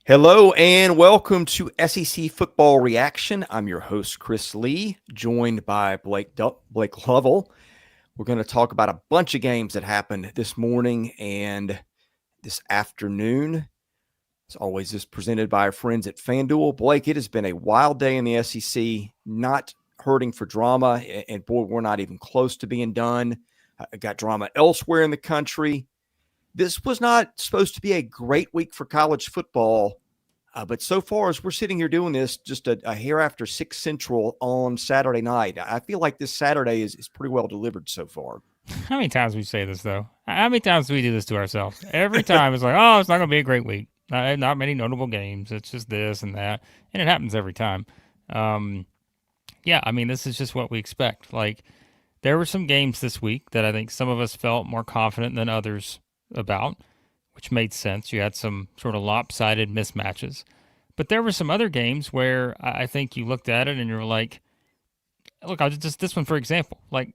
Hello and welcome to SEC Football Reaction. I'm your host, Chris Lee, joined by Blake Lovell. We're going to talk about a bunch of games that happened this morning and this afternoon. As always, this is presented by our friends at FanDuel. Blake, it has been a wild day in the SEC, not hurting for drama, and boy, we're not even close to being done. I got drama elsewhere in the country. This was not supposed to be a great week for college football. But so far as we're sitting here doing this, just a hair after 6 Central on Saturday night, I feel like this Saturday is pretty well delivered so far. How many times we say this though? How many times do we do this to ourselves? Every time it's like, oh, it's not going to be a great week. Not many notable games. It's just this and that, and it happens every time. Um, yeah, I mean, this is just what we expect. Like, there were some games this week that I think some of us felt more confident than others about, which made sense. You had some sort of lopsided mismatches, but there were some other games where I think you looked at it and you were like, look, I'll just this one for example, like.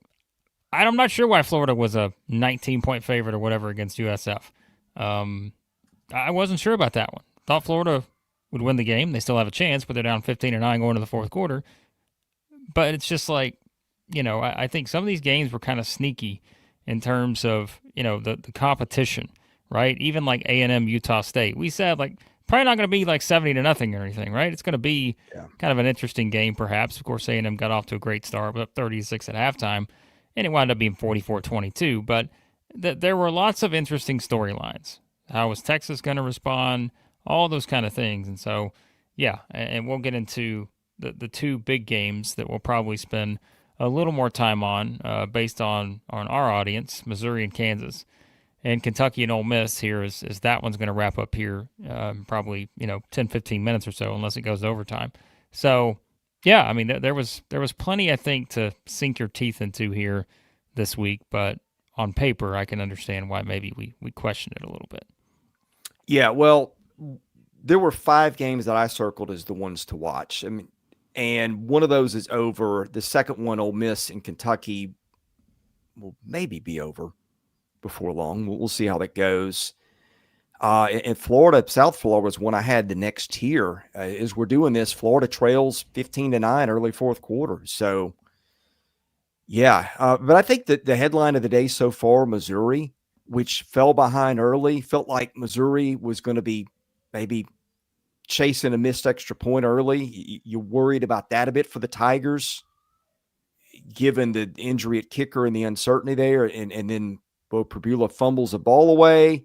I'm not sure why Florida was a 19-point favorite or whatever against USF. I wasn't sure about that one. Thought Florida would win the game. They still have a chance, but they're down 15-9 going to the fourth quarter. But it's just like, I think some of these games were kind of sneaky in terms of, the competition, right? Even like A&M Utah State. We said like probably not going to be like 70-0 or anything, right? It's going to be kind of an interesting game perhaps. Of course, A&M got off to a great start, but up 36 at halftime. And it wound up being 44-22. But there were lots of interesting storylines. How was Texas going to respond? All those kind of things. And so, yeah, and we'll get into the two big games that we'll probably spend a little more time on based on our audience, Missouri and Kansas. And Kentucky and Ole Miss here is that one's going to wrap up here probably, 10, 15 minutes or so, unless it goes to overtime. So, yeah, I mean, there was plenty, I think, to sink your teeth into here this week, but on paper, I can understand why maybe we question it a little bit. Yeah, well, there were 5 games that I circled as the ones to watch. I mean, and one of those is over. The second one, Ole Miss and Kentucky, will maybe be over before long. We'll see how that goes. In Florida, South Florida was one I had the next tier. As we're doing this, Florida trails 15-9 early fourth quarter. So, yeah. But I think that the headline of the day so far, Missouri, which fell behind early, felt like Missouri was going to be maybe chasing a missed extra point early. You're worried about that a bit for the Tigers, given the injury at kicker and the uncertainty there. And then Beau Pribula fumbles the ball away.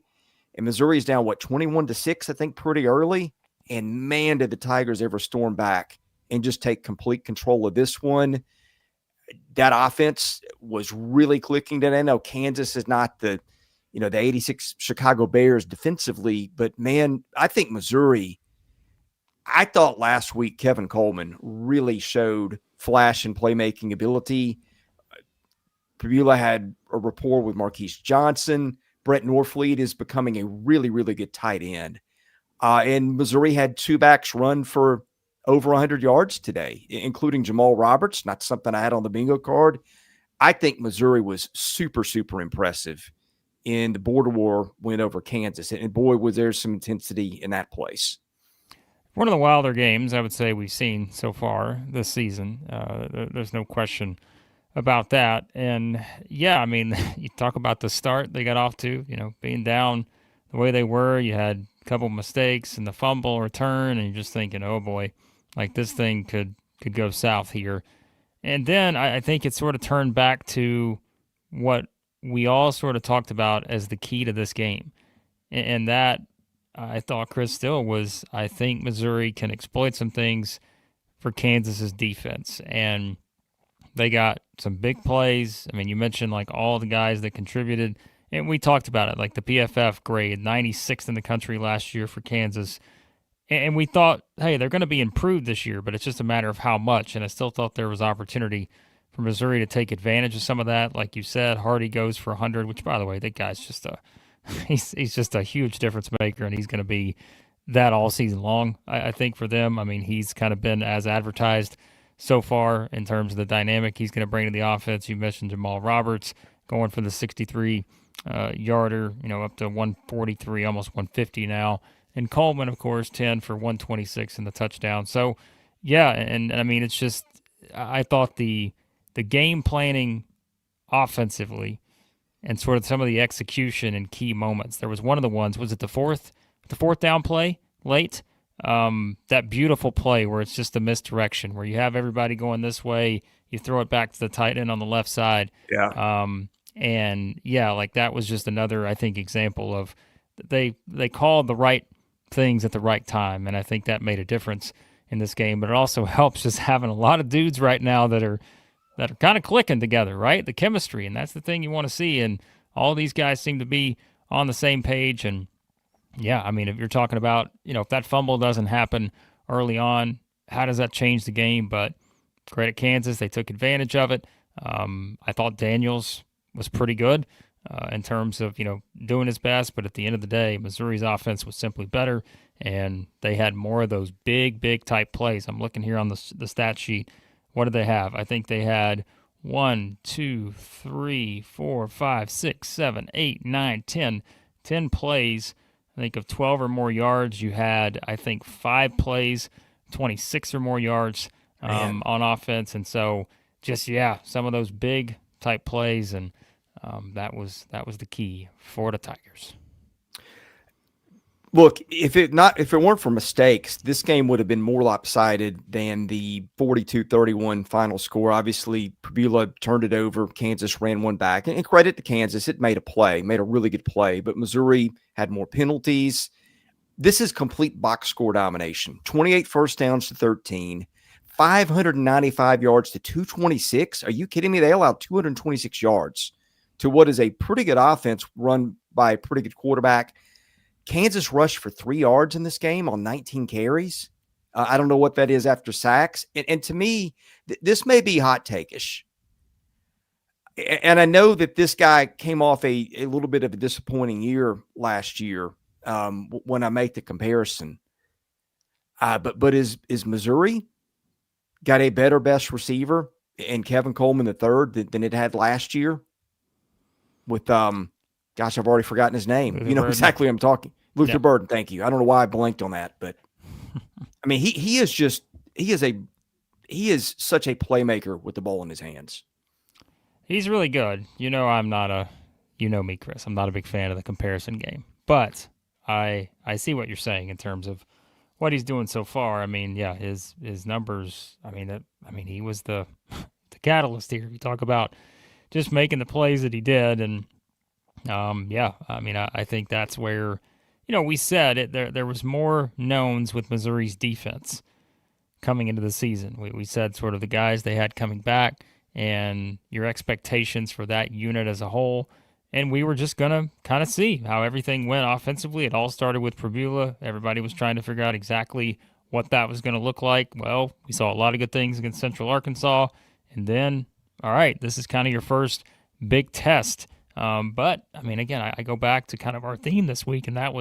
And Missouri's down, 21-6, I think, pretty early. And man, did the Tigers ever storm back and just take complete control of this one. That offense was really clicking today. I know Kansas is not the 86 Chicago Bears defensively, but man, I think Missouri, I thought last week Kevin Coleman really showed flash and playmaking ability. Pribula had a rapport with Marquise Johnson. Brett Norfleet is becoming a really, really good tight end. And Missouri had 2 backs run for over 100 yards today, including Jamal Roberts. Not something I had on the bingo card. I think Missouri was super, super impressive in the border war win over Kansas. And boy, was there some intensity in that place. One of the wilder games I would say we've seen so far this season. There's no question about that. And yeah, I mean, you talk about the start they got off to, being down the way they were. You had a couple mistakes and the fumble return, and you're just thinking, oh boy, like this thing could go south here. And then I think it sort of turned back to what we all sort of talked about as the key to this game. And that I thought, Chris, still was, I think Missouri can exploit some things for Kansas's defense. And they got some big plays. I mean, you mentioned like all the guys that contributed, and we talked about it, like the PFF grade, 96th in the country last year for Kansas. And we thought, hey, they're going to be improved this year, but it's just a matter of how much. And I still thought there was opportunity for Missouri to take advantage of some of that. Like you said, Hardy goes for 100, which, by the way, that guy's just he's just a huge difference maker, and he's going to be that all season long, I think, for them. I mean, he's kind of been as advertised so far in terms of the dynamic he's going to bring to the offense. You mentioned Jamal Roberts going for the 63 yarder, up to 143, almost 150 now. and Coleman, of course, 10 for 126 in the touchdown. So, yeah, and I mean, it's just I thought the game planning offensively and sort of some of the execution in key moments. There was one of the ones, was it the fourth down play late? That beautiful play where it's just a misdirection, where you have everybody going this way, you throw it back to the tight end on the left side. Yeah. And yeah, like that was just another, I think, example of they called the right things at the right time, and I think that made a difference in this game. But it also helps just having a lot of dudes right now that are kind of clicking together, right? The chemistry, and that's the thing you want to see. And all these guys seem to be on the same page. And yeah, I mean, if you're talking about, if that fumble doesn't happen early on, how does that change the game? But credit Kansas, they took advantage of it. I thought Daniels was pretty good in terms of, doing his best. But at the end of the day, Missouri's offense was simply better, and they had more of those big type plays. I'm looking here on the stat sheet. What did they have? I think they had 1, 2, 3, 4, 5, 6, 7, 8, 9, 10. 10 plays. I think of 12 or more yards. You had, I think, 5 plays, 26 or more yards on offense. And so just, some of those big type plays, and that was the key for the Tigers. Look, if it weren't for mistakes, this game would have been more lopsided than the 42-31 final score. Obviously, Pribula turned it over. Kansas ran one back. And credit to Kansas, it made a really good play. But Missouri had more penalties. This is complete box score domination. 28 first downs to 13, 595 yards to 226. Are you kidding me? They allowed 226 yards to what is a pretty good offense run by a pretty good quarterback. Kansas rushed for 3 yards in this game on 19 carries. I don't know what that is after sacks. And to me, this may be hot take-ish. And I know that this guy came off a little bit of a disappointing year last year when I make the comparison. But is Missouri got a better best receiver in Kevin Coleman III than it had last year? With gosh, I've already forgotten his name. Luther you know Burden. Exactly what I'm talking. Luther Yep. Burden, thank you. I don't know why I blanked on that, but I mean he is such a playmaker with the ball in his hands. He's really good. I'm not me, Chris. I'm not a big fan of the comparison game. But I see what you're saying in terms of what he's doing so far. I mean, yeah, his numbers, he was the catalyst here. You talk about just making the plays that he did, and I think that's where, we said it. There was more knowns with Missouri's defense coming into the season. We said sort of the guys they had coming back and your expectations for that unit as a whole. And we were just going to kind of see how everything went offensively. It all started with Pribula. Everybody was trying to figure out exactly what that was going to look like. Well, we saw a lot of good things against Central Arkansas. And then, all right, this is kind of your first big test. But, again, I go back to kind of our theme this week, and it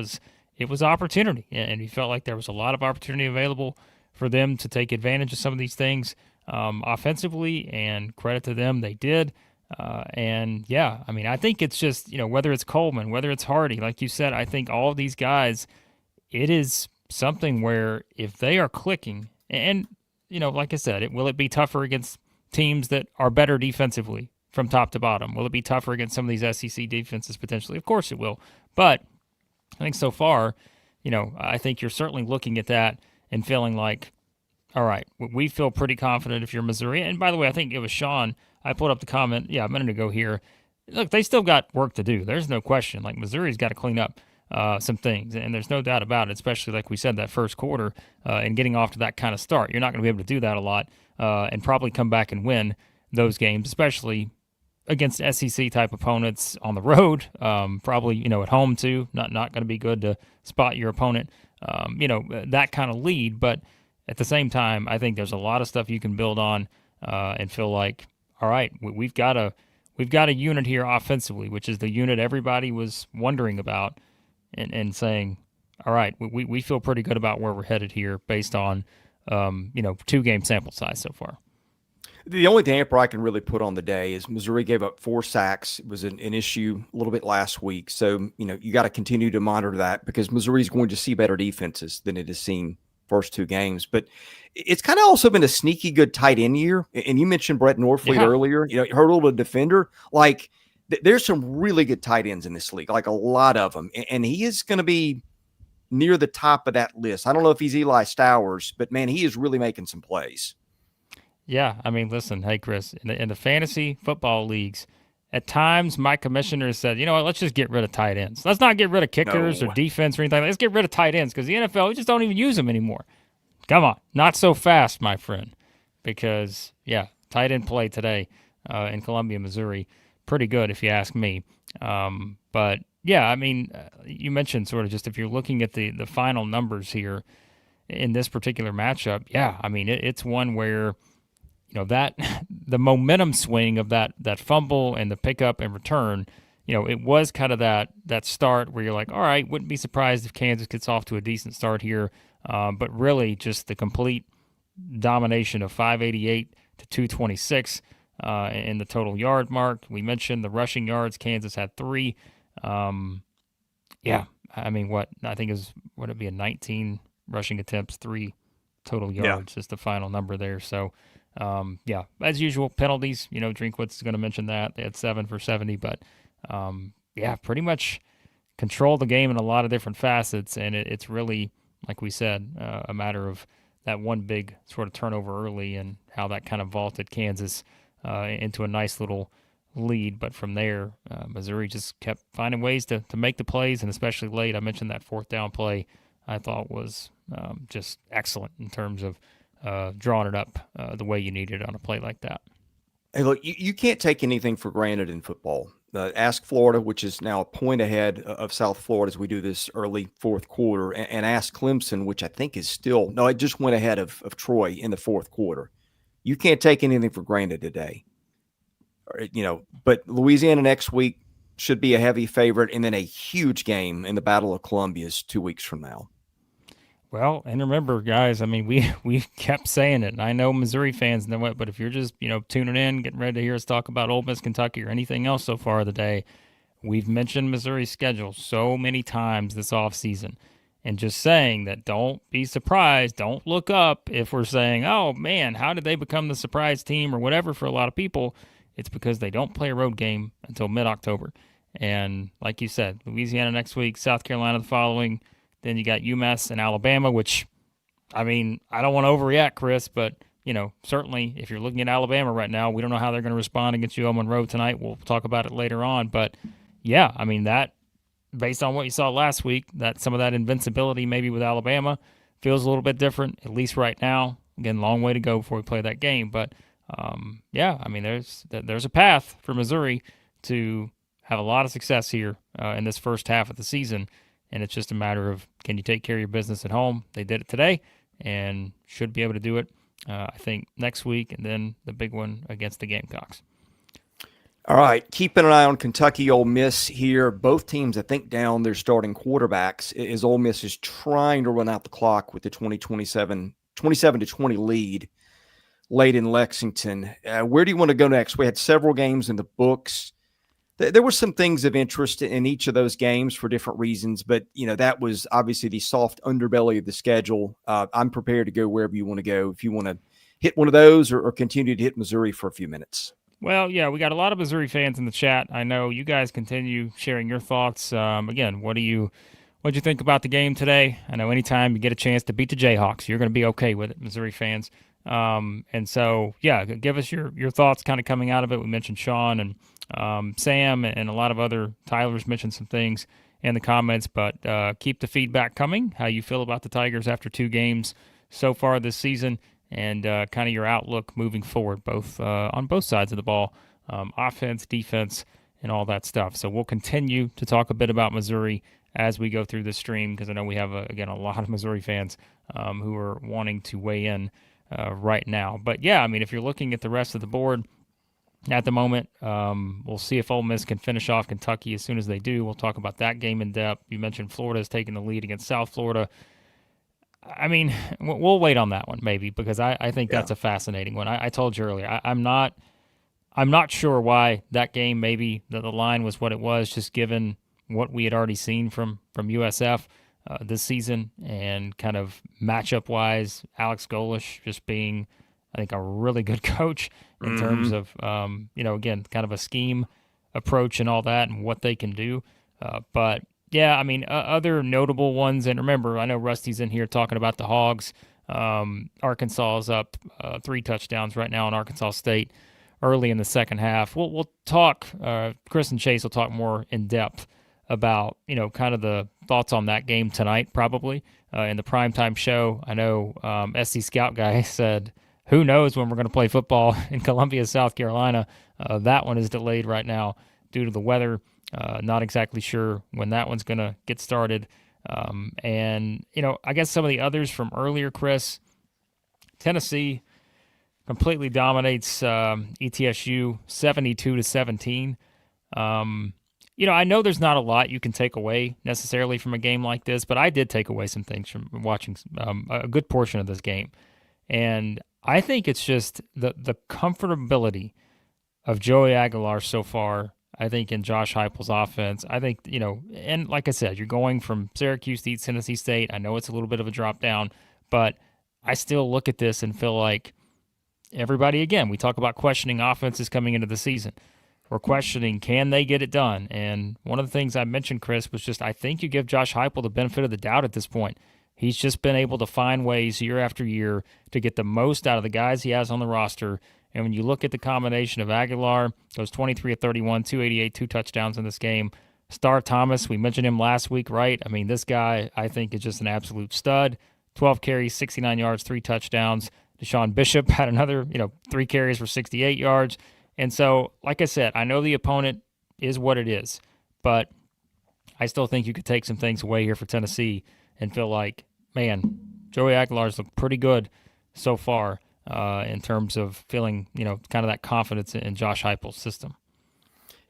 was opportunity. And we felt like there was a lot of opportunity available for them to take advantage of some of these things offensively, and credit to them, they did. I think it's just, whether it's Coleman, whether it's Hardy, like you said, I think all of these guys, it is something where if they are clicking, and, like I said, will it be tougher against teams that are better defensively from top to bottom? Will it be tougher against some of these SEC defenses potentially? Of course it will. But I think so far, I think you're certainly looking at that and feeling like, all right, we feel pretty confident if you're Missouri. And by the way, I think it was Sean. I pulled up the comment, a minute ago here. Look, they still got work to do. There's no question. Like, Missouri's got to clean up some things, and there's no doubt about it, especially like we said, that first quarter and getting off to that kind of start. You're not going to be able to do that a lot and probably come back and win those games, especially against SEC-type opponents on the road, probably, at home too. Not going to be good to spot your opponent, that kind of lead. But at the same time, I think there's a lot of stuff you can build on and feel like, all right, we've got a unit here offensively, which is the unit everybody was wondering about, and saying, all right, we feel pretty good about where we're headed here based on 2-game sample size so far. The only damper I can really put on the day is Missouri gave up 4 sacks. It was an issue a little bit last week. So, you got to continue to monitor that because Missouri is going to see better defenses than it has seen first 2 games. But it's kind of also been a sneaky good tight end year. And you mentioned Brett Norfleet earlier, hurdle to defender. Like, there's some really good tight ends in this league, like a lot of them. And he is going to be near the top of that list. I don't know if he's Eli Stowers, but, man, he is really making some plays. Yeah, I mean, listen, hey, Chris, in the fantasy football leagues, at times my commissioner said, you know what, let's just get rid of tight ends. Let's not get rid of kickers or defense or anything. Let's get rid of tight ends because the NFL, we just don't even use them anymore. Come on, not so fast, my friend, because, yeah, tight end play today in Columbia, Missouri, pretty good if you ask me. But, yeah, I mean, you mentioned sort of just if you're looking at the final numbers here in this particular matchup, yeah, I mean, it's one where – that the momentum swing of that fumble and the pickup and return, it was kind of that start where you're like, all right, wouldn't be surprised if Kansas gets off to a decent start here. But really just the complete domination of 588 to 226 in the total yard mark. We mentioned the rushing yards. Kansas had 3. Yeah, I mean, I think would it be a 19 rushing attempts, 3 total yards is the final number there. So, yeah, as usual, penalties, Drinkwood's going to mention that. They had 7 for 70, but, yeah, pretty much control the game in a lot of different facets, and it's really, like we said, a matter of that one big sort of turnover early and how that kind of vaulted Kansas into a nice little lead. But from there, Missouri just kept finding ways to make the plays, and especially late. I mentioned that 4th down play I thought was just excellent in terms of drawing it up the way you needed on a play like that. Hey, look, you can't take anything for granted in football. Ask Florida, which is now a point ahead of South Florida as we do this early 4th quarter, and ask Clemson, which I think is still – no, it just went ahead of Troy in the 4th quarter. You can't take anything for granted today. But Louisiana next week should be a heavy favorite, and then a huge game in the Battle of Columbia is 2 weeks from now. Well, and remember, guys, I mean, we kept saying it, and I know Missouri fans know it, but if you're just, tuning in, getting ready to hear us talk about Ole Miss, Kentucky, or anything else so far of the day, we've mentioned Missouri's schedule so many times this offseason, and just saying that don't be surprised, don't look up if we're saying, oh, man, how did they become the surprise team or whatever for a lot of people. It's because they don't play a road game until mid-October. And like you said, Louisiana next week, South Carolina the following. Then you got UMass and Alabama, which, I mean, I don't want to overreact, Chris, but, certainly if you're looking at Alabama right now, we don't know how they're going to respond against UL Monroe tonight. We'll talk about it later on. But, yeah, I mean, that, based on what you saw last week, that some of that invincibility maybe with Alabama feels a little bit different, at least right now. Again, long way to go before we play that game. But, yeah, I mean, there's a path for Missouri to have a lot of success here in this first half of the season. And it's just a matter of, can you take care of your business at home? They did it today and should be able to do it, I think, next week, and then the big one against the Gamecocks. All right, keeping an eye on Kentucky, Ole Miss here. Both teams, I think, down their starting quarterbacks as Ole Miss is trying to run out the clock with the 27-20 lead late in Lexington. Where do you want to go next? We had several games in the books. There were some things of interest in each of those games for different reasons, but, that was obviously the soft underbelly of the schedule. I'm prepared to go wherever you want to go if you want to hit one of those or continue to hit Missouri for a few minutes. Well, yeah, we got a lot of Missouri fans in the chat. I know you guys continue sharing your thoughts. Again, what'd you think about the game today? I know anytime you get a chance to beat the Jayhawks, you're going to be okay with it, Missouri fans. And so, yeah, give us your thoughts kind of coming out of it. We mentioned Sean and Sam and a lot of other Tyler's mentioned some things in the comments, but keep the feedback coming, how you feel about the Tigers after 2 games so far this season, and kind of your outlook moving forward, both on both sides of the ball, offense, defense, and all that stuff. So we'll continue to talk a bit about Missouri as we go through this stream, because I know we have, again, a lot of Missouri fans who are wanting to weigh in right now. But, yeah, I mean, if you're looking at the rest of the board at the moment, we'll see if Ole Miss can finish off Kentucky as soon as they do. We'll talk about that game in depth. You mentioned Florida is taking the lead against South Florida. I mean, we'll wait on that one maybe because I think Yeah. that's a fascinating one. I told you earlier, I'm not sure why that game maybe the line was what it was, just given what we had already seen from USF this season and kind of matchup wise, Alex Golish just being, I think, a really good coach in terms Mm-hmm. of again, kind of a scheme approach and all that and what they can do. But yeah, I mean, other notable ones, and remember, I know Rusty's in here talking about the Hogs. Arkansas is up 3 touchdowns right now in Arkansas State early in the second half. We'll talk. Chris and Chase will talk more in depth about kind of the thoughts on that game tonight, probably in the primetime show. I know SC Scout guy said, "Who knows when we're going to play football in Columbia, South Carolina?" That one is delayed right now due to the weather. Not exactly sure when that one's going to get started. And I guess some of the others from earlier, Chris, Tennessee completely dominates ETSU 72-17. I know there's not a lot you can take away necessarily from a game like this, but I did take away some things from watching a good portion of this game. And I think it's just the comfortability of Joey Aguilar so far. I think in Josh Heupel's offense, I think, and like I said, you're going from Syracuse to Tennessee State. I know it's a little bit of a drop down, but I still look at this and feel like everybody, again, we talk about questioning offenses coming into the season. We're questioning, can they get it done? And one of the things I mentioned, Chris, was just I think you give Josh Heupel the benefit of the doubt at this point. He's just been able to find ways year after year to get the most out of the guys he has on the roster. And when you look at the combination of Aguilar, goes 23 of 31, 288, 2 touchdowns in this game. Star Thomas, we mentioned him last week, right? I mean, this guy, I think, is just an absolute stud. 12 carries, 69 yards, 3 touchdowns. Deshaun Bishop had another, 3 carries for 68 yards. And so, like I said, I know the opponent is what it is, but I still think you could take some things away here for Tennessee and feel like, man, Joey Aguilar's looked pretty good so far in terms of feeling, kind of that confidence in Josh Heupel's system.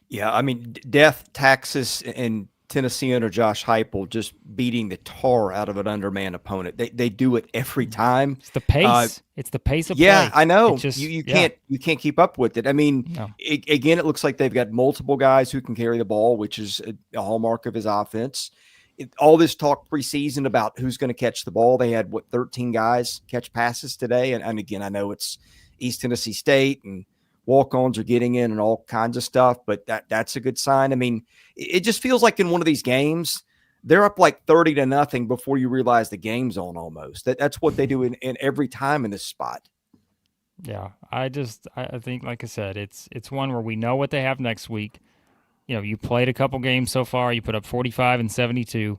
Yeah, I mean, death, Texas, and Tennessee under Josh Heupel just beating the tar out of an undermanned opponent. They do it every time. It's the pace. It's the pace of yeah, play. I know. Just, you can't keep up with it. I mean, No. Again, it looks like they've got multiple guys who can carry the ball, which is a hallmark of his offense. All this talk preseason about who's going to catch the ball. They had 13 guys catch passes today, and again, I know it's East Tennessee State and walk-ons are getting in and all kinds of stuff, but that's a good sign. I mean, it just feels like in one of these games, they're up like 30-0 before you realize the game's on almost. That's what they do in every time in this spot. Yeah, I think, like I said, it's one where we know what they have next week. You played a couple games so far. You put up 45 and 72.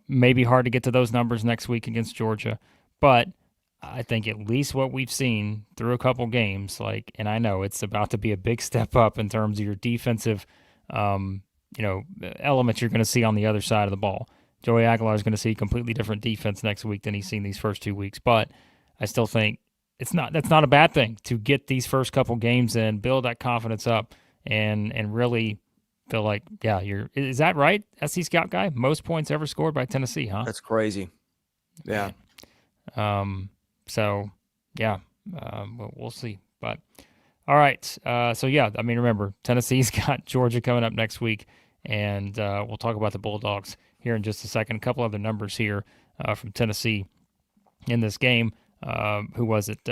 Maybe hard to get to those numbers next week against Georgia, but I think at least what we've seen through a couple games, and I know it's about to be a big step up in terms of your defensive, elements you're going to see on the other side of the ball. Joey Aguilar is going to see completely different defense next week than he's seen these first 2 weeks, but I still think that's not a bad thing to get these first couple games in, build that confidence up, and really feel like, yeah, is that right? SC Scout guy, most points ever scored by Tennessee, huh? That's crazy. Yeah. So, yeah, we'll see. But, all right. So, yeah, I mean, remember, Tennessee's got Georgia coming up next week, and we'll talk about the Bulldogs here in just a second. A couple other numbers here from Tennessee in this game. Who was it?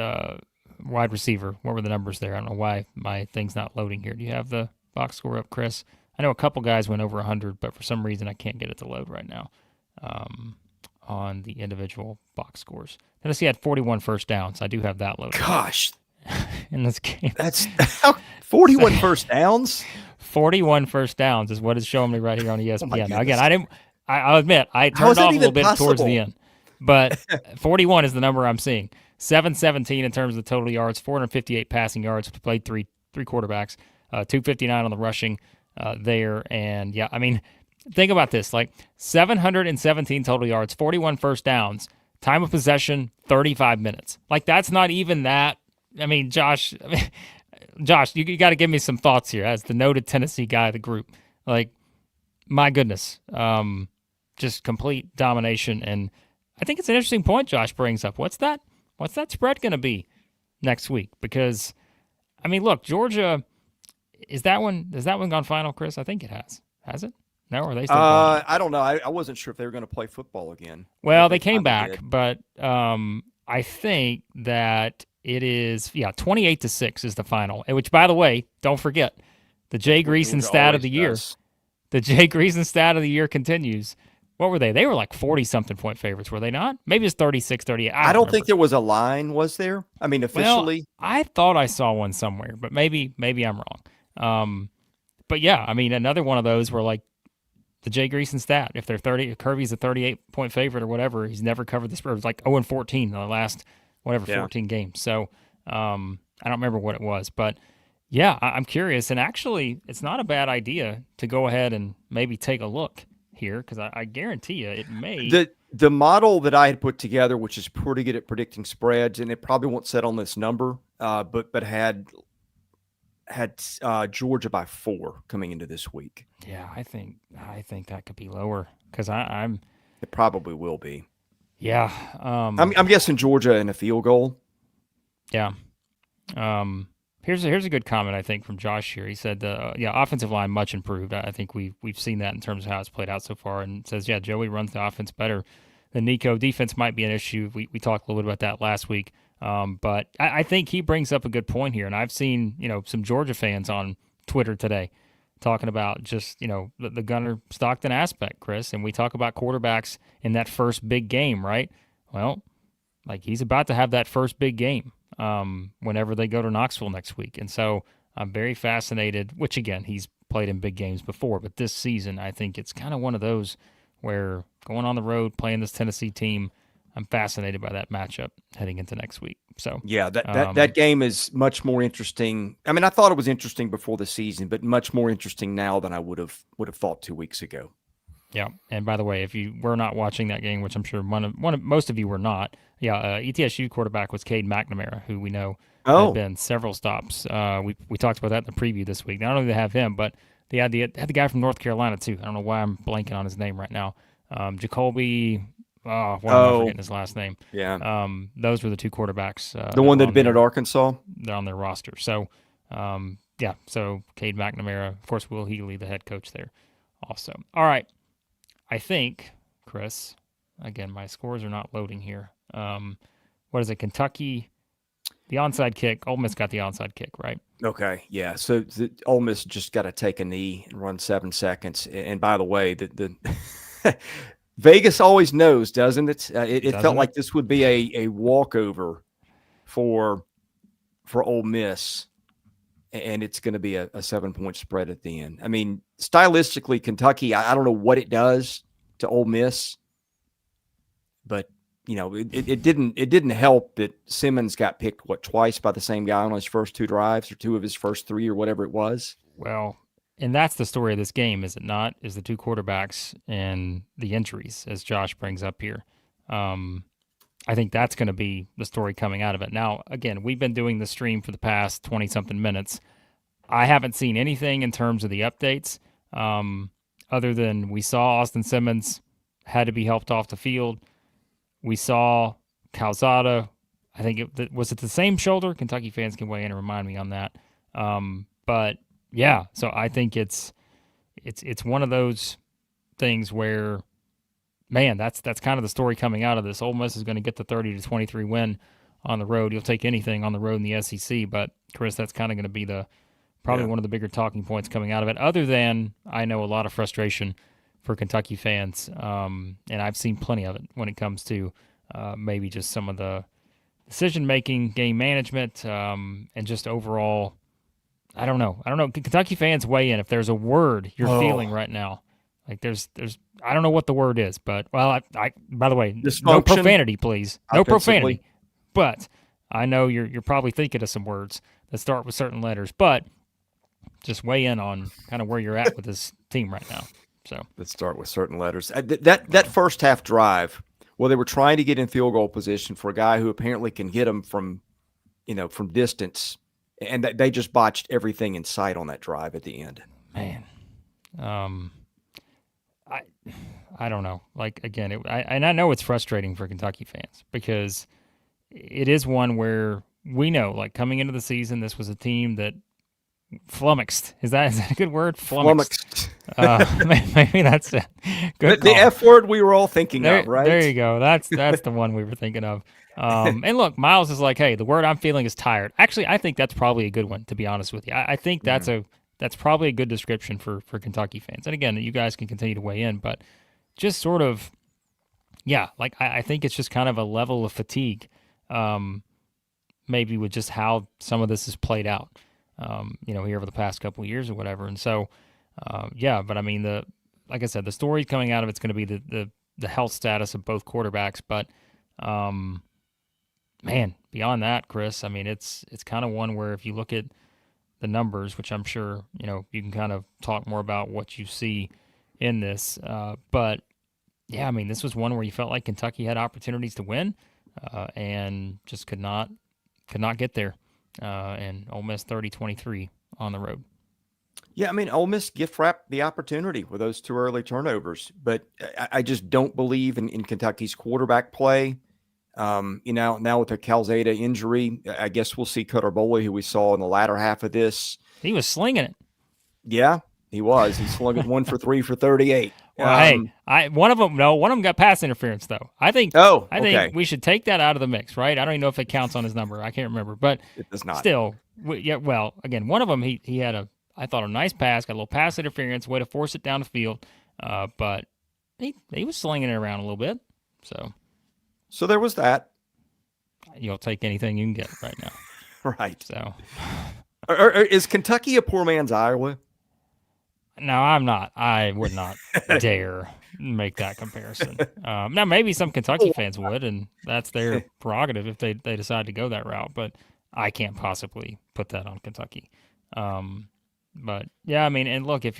Wide receiver. What were the numbers there? I don't know why my thing's not loading here. Do you have the box score up, Chris? I know a couple guys went over 100, but for some reason I can't get it to load right now. On the individual box scores. Tennessee had 41 first downs. I do have that loaded. Gosh. In this game. That's 41 first downs? 41 first downs is what it's showing me right here on ESPN. Now, again, I'll admit, I How turned off a little bit possible? towards the end. But 41 is the number I'm seeing. 717 in terms of the total yards, 458 passing yards. We played three quarterbacks, 259 on the rushing there. And, yeah, I mean, think about this, 717 total yards, 41 first downs, time of possession, 35 minutes. That's not even that. I mean, Josh, you got to give me some thoughts here as the noted Tennessee guy of the group. My goodness, just complete domination. And I think it's an interesting point Josh brings up. What's that spread going to be next week? Because I mean, look, Georgia has that one gone final, Chris? I think it has. Has it? No, or are they still going? I don't know. I wasn't sure if they were going to play football again. Well, they They came finally back, did. but I think that it is 28-6 is the final. Which, by the way, don't forget the Jay That's what Greason Georgia stat of always the year. does. The Jay Greason stat of the year continues. What were they? They were like 40-something point favorites, were they not? Maybe it's 36, 38. I I don't don't think remember. there was a line, was there? I mean, Well, officially. I thought I saw one somewhere, but maybe I'm wrong. But yeah, I mean, another one of those where like the Jay Greason stat. If they're 30, if Kirby's a 38-point favorite or whatever, he's never covered the spread. It was like 0-14 in the last whatever Yeah. 14 games. So I don't remember what it was, but yeah, I'm curious. And actually, it's not a bad idea to go ahead and maybe take a look here because I guarantee you it may. The model that I had put together, which is pretty good at predicting spreads, and it probably won't set on this number, but had Georgia by 4 coming into this week. Yeah, I think that could be lower because I'm. It probably will be. Yeah. I'm guessing Georgia in a field goal. Yeah. Here's a good comment I think from Josh here. He said, offensive line much improved. I think we've seen that in terms of how it's played out so far. And says, yeah, Joey runs the offense better than Nico. Defense might be an issue. We talked a little bit about that last week. But I think he brings up a good point here. And I've seen some Georgia fans on Twitter today talking about just the Gunnar Stockton aspect, Chris. And we talk about quarterbacks in that first big game, right? Well, like he's about to have that first big game whenever they go to Knoxville next week. And so I'm very fascinated, which again, he's played in big games before, but this season, I think it's kind of one of those where going on the road, playing this Tennessee team, I'm fascinated by that matchup heading into next week. So yeah, that game is much more interesting. I mean, I thought it was interesting before the season, but much more interesting now than I would have thought 2 weeks ago. Yeah, and by the way, if you were not watching that game, which I'm sure most of you were not, ETSU quarterback was Cade McNamara, who we know had been several stops. We talked about that in the preview this week. Not only do they have him, but they had the guy from North Carolina too. I don't know why I'm blanking on his name right now. Jacoby. Why am I forgetting his last name? Yeah. Those were the two quarterbacks. The one that had been at Arkansas. They're on their roster. So, so Cade McNamara, of course, Will Healy, the head coach there, also. All right. I think, Chris, again, my scores are not loading here. What is it? Kentucky, the onside kick. Ole Miss got the onside kick, right? Okay, yeah. So Ole Miss just got to take a knee and run 7 seconds. And by the way, the Vegas always knows, doesn't it? It felt like this would be a walkover for Ole Miss, and it's going to be a 7-point spread at the end. I mean, stylistically, Kentucky, I don't know what it does to Ole Miss, but it didn't help that Simmons got picked twice by the same guy on his first 2 drives or 2 of his first 3 or whatever it was. Well, and that's the story of this game, is it not? Is the 2 quarterbacks and the injuries, as Josh brings up here. I think that's going to be the story coming out of it. Now, again, we've been doing the stream for the past 20-something minutes. I haven't seen anything in terms of the updates, other than we saw Austin Simmons had to be helped off the field. We saw Calzada. I think was it the same shoulder? Kentucky fans can weigh in and remind me on that. But yeah, so I think it's one of those things where, man, that's kind of the story coming out of this. Ole Miss is going to get the 30-23 win on the road. You'll take anything on the road in the SEC, but Chris, that's kind of going to be probably one of the bigger talking points coming out of it. Other than I know a lot of frustration for Kentucky fans, and I've seen plenty of it when it comes to maybe just some of the decision making, game management, and just overall. I don't know. Kentucky fans weigh in if there's a word you're feeling right now. Like there's I don't know what the word is, but I by the way, no profanity, please. No profanity. But I know you're probably thinking of some words that start with certain letters, but just weigh in on kind of where you're at with this team right now. So let's start with certain letters. That first half drive, well, they were trying to get in field goal position for a guy who apparently can hit them from distance. And they just botched everything in sight on that drive at the end. Man, I don't know. Like again, and I know it's frustrating for Kentucky fans because it is one where we know, like coming into the season, this was a team that flummoxed. Is that a good word? Flummoxed. Flummoxed. Maybe that's it. Good The call. F word we were all thinking of, There right? you go. That's the one we were thinking of. And look, Miles is like, hey, the word I'm feeling is tired. Actually, I think that's probably a good one, to be honest with you. I think Mhm. that's probably a good description for Kentucky fans. And again, you guys can continue to weigh in, but just sort of, yeah, like I think it's just kind of a level of fatigue, um, maybe with just how some of this is played out, here over the past couple of years or whatever. And so, yeah, but I mean, like I said, the story coming out of it's going to be the health status of both quarterbacks. But um, man, beyond that, Chris, I mean, it's kind of one where if you look at the numbers, which I'm sure you can kind of talk more about what you see in this, but yeah, I mean, this was one where you felt like Kentucky had opportunities to win, and just could not get there. And Ole Miss 30-23 on the road. Yeah, I mean, Ole Miss gift wrapped the opportunity with those two early turnovers, but I just don't believe in Kentucky's quarterback play. Now with the Calzada injury, I guess we'll see Cutter Boley, who we saw in the latter half of this. He was slinging it. Yeah, he was. He slung it 1 for 3 for 38. Well, hey, one of them got pass interference though. I think Oh, I think okay. we should take that out of the mix, right? I don't even know if it counts on his number. I can't remember, but It does not. still, yeah. Well, again, one of them he had I thought a nice pass, got a little pass interference, way to force it down the field, but he was slinging it around a little bit. So there was that. You'll take anything you can get right now. Right. So Is Kentucky a poor man's Iowa? no, I'm not. I would not dare make that comparison. Now, maybe some Kentucky fans would, and that's their prerogative if they decide to go that route. But I can't possibly put that on Kentucky. But yeah, I mean, and look, it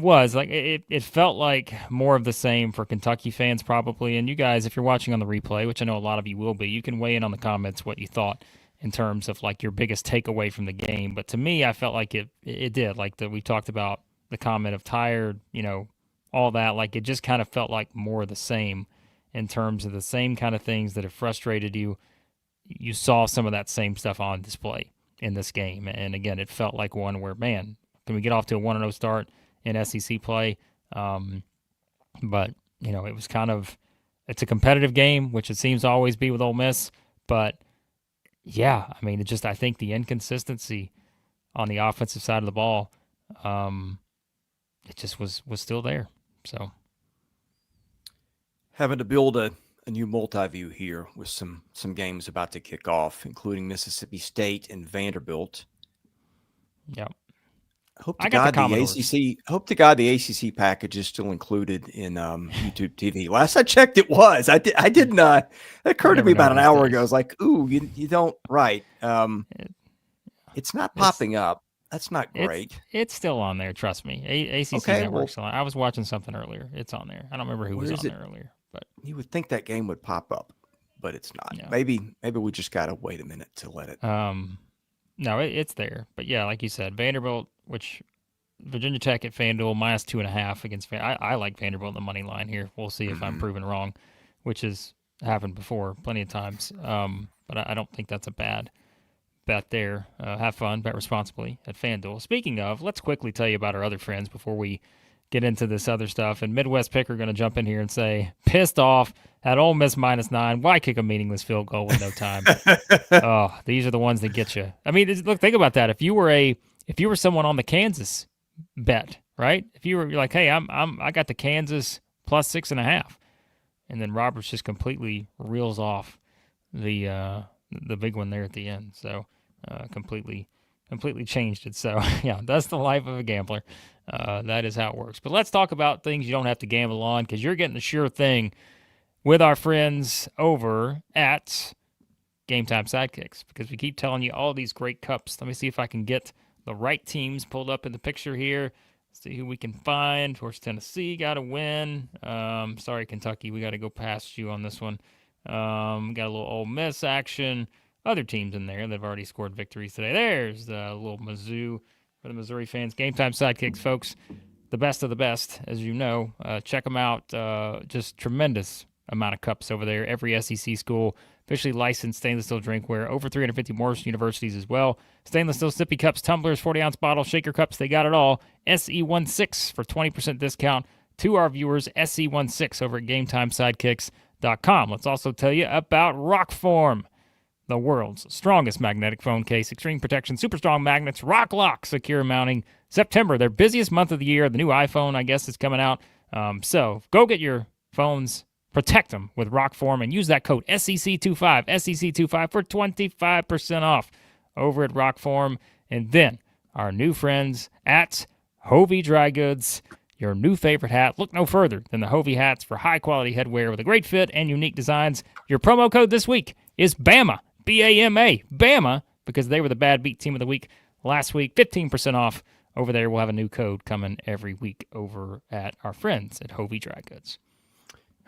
was like it felt like more of the same for Kentucky fans probably. And you guys, if you're watching on the replay, which I know a lot of you will be, you can weigh in on the comments what you thought in terms of like your biggest takeaway from the game. But to me, I felt like it did. Like we talked about the comment of tired, all that. Like it just kind of felt like more of the same in terms of the same kind of things that have frustrated you. You saw some of that same stuff on display in this game. And again, it felt like one where, man, can we get off to a 1-0 start in SEC play? But, it was it's a competitive game, which it seems to always be with Ole Miss. But yeah, I mean, I think the inconsistency on the offensive side of the ball, it just was still there. So Having to build a new multi-view here with some games about to kick off, including Mississippi State and Vanderbilt. yeah. Hope I to got the God the Commodores. ACC. Hope to God the ACC package is still included in YouTube TV. Last I checked, it was. I didn't. It occurred to never me know about an these hour days. ago. I was like, "Ooh, you don't right." It's not popping up. That's not great. It's still on there. Trust me. ACC Okay, Network's well, on. I was watching something earlier. It's on there. I don't remember who where was is on it? there earlier, but You would think that game would pop up, but it's not. yeah. Maybe we just gotta wait a minute to let it. No, it's there. But yeah, like you said, Vanderbilt, which Virginia Tech at FanDuel -2.5 against I like Vanderbilt in the money line here. We'll see if I'm proven wrong, which has happened before plenty of times. But I don't think that's a bad bet there. Have fun, bet responsibly at FanDuel. Speaking of, let's quickly tell you about our other friends before we get into this other stuff. And Midwest Picker going to jump in here and say, pissed off at Ole Miss -9. Why kick a meaningless field goal with no time? Oh, these are the ones that get you. I mean, look, think about that. If you were someone on the Kansas bet, right? If you're like, hey, I got the Kansas +6.5, and then Roberts just completely reels off the big one there at the end. So completely changed it. So yeah, that's the life of a gambler. That is how it works. But let's talk about things you don't have to gamble on because you're getting the sure thing with our friends over at Game Time Sidekicks because we keep telling you all these great cups. Let me see if I can get the right teams pulled up in the picture here. See who we can find. Of course, Tennessee got to win. Sorry, Kentucky, we got to go past you on this one. Got a little Ole Miss action. Other teams in there that have already scored victories today. There's a little Mizzou for the Missouri fans. Game Time Sidekicks, folks. the best of the best, as you know. Check them out. Just tremendous amount of cups over there. Every SEC school officially licensed stainless steel drinkware. Over 350 more universities as well. Stainless steel sippy cups, tumblers, 40-ounce bottles, shaker cups. They got it all. SE16 for 20% discount to our viewers. SE16 over at GameTimeSidekicks.com. Let's also tell you about Rockform, the world's strongest magnetic phone case. Extreme protection, super strong magnets, rock lock, secure mounting. September, their busiest month of the year. The new iPhone, I guess, is coming out. So go get your phones, protect them with Rockform, and use that code SEC25, SEC25 for 25% off over at Rockform. And then our new friends at Hovey Dry Goods, your new favorite hat. Look no further than the Hovey hats for high-quality headwear with a great fit and unique designs. Your promo code this week is BAMA, B-A-M-A, BAMA, because they were the Bad Beat Team of the Week last week. 15% off over there. We'll have a new code coming every week over at our friends at Hovey Dry Goods.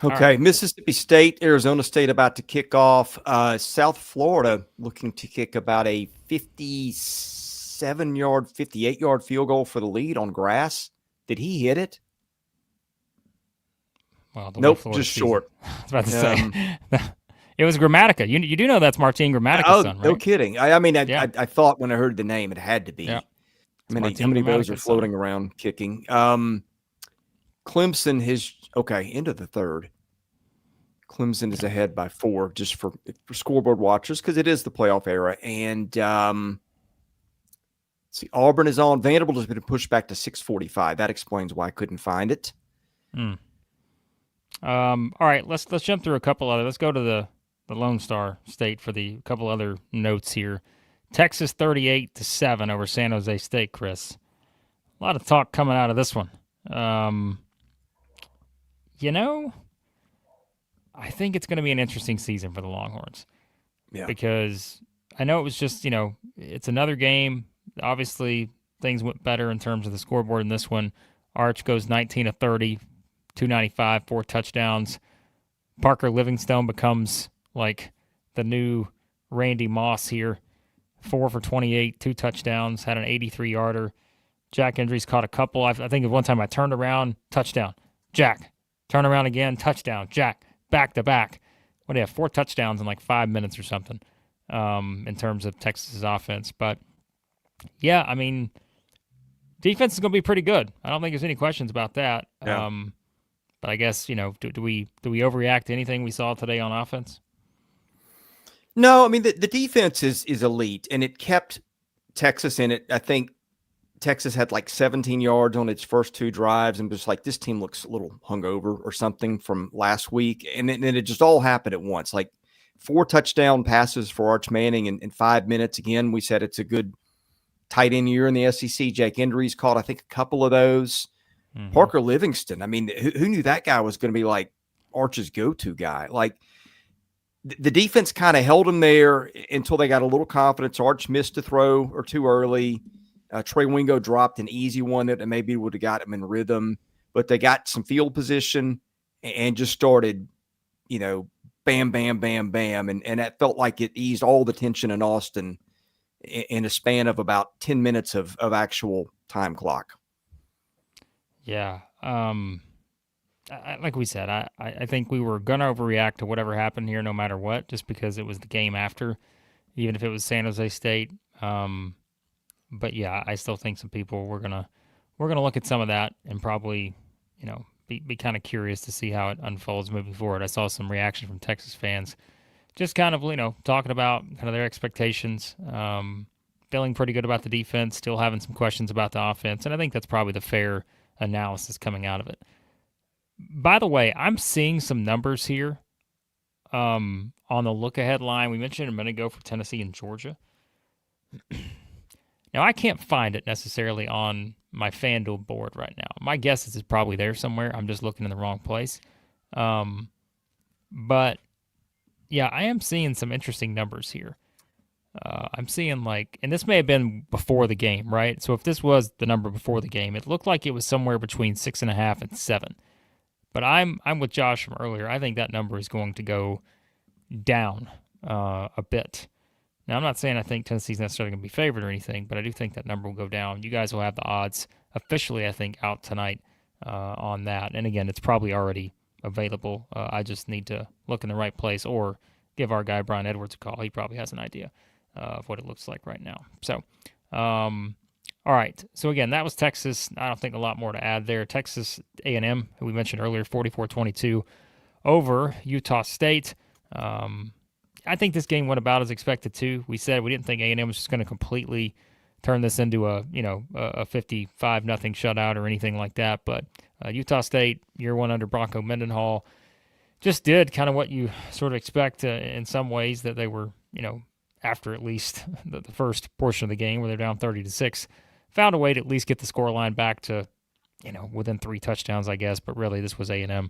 Okay, right. Mississippi State, Arizona State about to kick off. South Florida looking to kick about a 57-yard, 58-yard field goal for the lead on grass. Did he hit it? Well, nope, just short. I was about to say. It was Grammatica. You do know that's Martin Grammatica's son, right? No kidding. I thought when I heard the name it had to be. Yeah. How many of those are floating around kicking? Clemson into the third. Clemson is ahead by 4 just for scoreboard watchers because it is the playoff era. And see, Auburn is on. Vanderbilt has been pushed back to 6:45. That explains why I couldn't find it. All right, let's jump through a couple other. Let's go to the Lone Star State for the couple other notes here. Texas 38-7 over San Jose State, Chris. A lot of talk coming out of this one. I think it's going to be an interesting season for the Longhorns. Yeah. Because I know it was just, it's another game. Obviously, things went better in terms of the scoreboard in this one. Arch goes 19 of 30, 295, 4 touchdowns. Parker Livingstone becomes like the new Randy Moss here. 4 for 28, 2 touchdowns, had an 83-yarder. Jack Indries caught a couple. I think at one time I turned around, touchdown. Jack, turn around again, touchdown. Jack, back to back. What do you have? 4 touchdowns in like 5 minutes or something in terms of Texas's offense. But yeah, I mean, defense is going to be pretty good. I don't think there's any questions about that. Yeah. But I guess, do we overreact to anything we saw today on offense? No, I mean, the defense is elite, and it kept Texas in it. I think Texas had like 17 yards on its first 2 drives, and just like this team looks a little hungover or something from last week. And then it just all happened at once. Like 4 touchdown passes for Arch Manning in 5 minutes. Again, we said it's a good tight end year in the SEC. Jack Indries caught, I think, a couple of those. Mm-hmm. Parker Livingston. I mean, who knew that guy was going to be like Arch's go-to guy? Like, the defense kind of held him there until they got a little confidence. Arch missed a throw or 2 early. Trey Wingo dropped an easy one that maybe would have got him in rhythm, but they got some field position and just started, bam, bam, bam, bam. And that felt like it eased all the tension in Austin in a span of about 10 minutes of actual time clock. Yeah. Like we said, I think we were going to overreact to whatever happened here no matter what, just because it was the game after, even if it was San Jose State. But yeah, I still think some people we're gonna look at some of that and probably, be kind of curious to see how it unfolds moving forward. I saw some reaction from Texas fans just kind of, talking about kind of their expectations, feeling pretty good about the defense, still having some questions about the offense, and I think that's probably the fair analysis coming out of it. By the way, I'm seeing some numbers here on the look-ahead line. We mentioned a minute ago for Tennessee and Georgia. Now, I can't find it necessarily on my FanDuel board right now. My guess is it's probably there somewhere. I'm just looking in the wrong place. But, yeah, I am seeing some interesting numbers here. I'm seeing and this may have been before the game, right? So if this was the number before the game, it looked like it was somewhere between 6.5 and 7. But I'm with Josh from earlier. I think that number is going to go down a bit. Now, I'm not saying I think Tennessee's necessarily going to be favored or anything, but I do think that number will go down. You guys will have the odds officially, I think, out tonight on that. And again, it's probably already available. I just need to look in the right place or give our guy Brian Edwards a call. He probably has an idea of what it looks like right now. So, all right. So again, that was Texas. I don't think a lot more to add there. Texas A&M, who we mentioned earlier, 44-22 over Utah State. I think this game went about as expected too. We said we didn't think A&M was just going to completely turn this into a 55-0 shutout or anything like that. But Utah State, year one under Bronco Mendenhall, just did kind of what you sort of expect in some ways, that they were, after at least the first portion of the game where they're down 30-6, found a way to at least get the scoreline back to, within 3 touchdowns, I guess. But really, this was A&M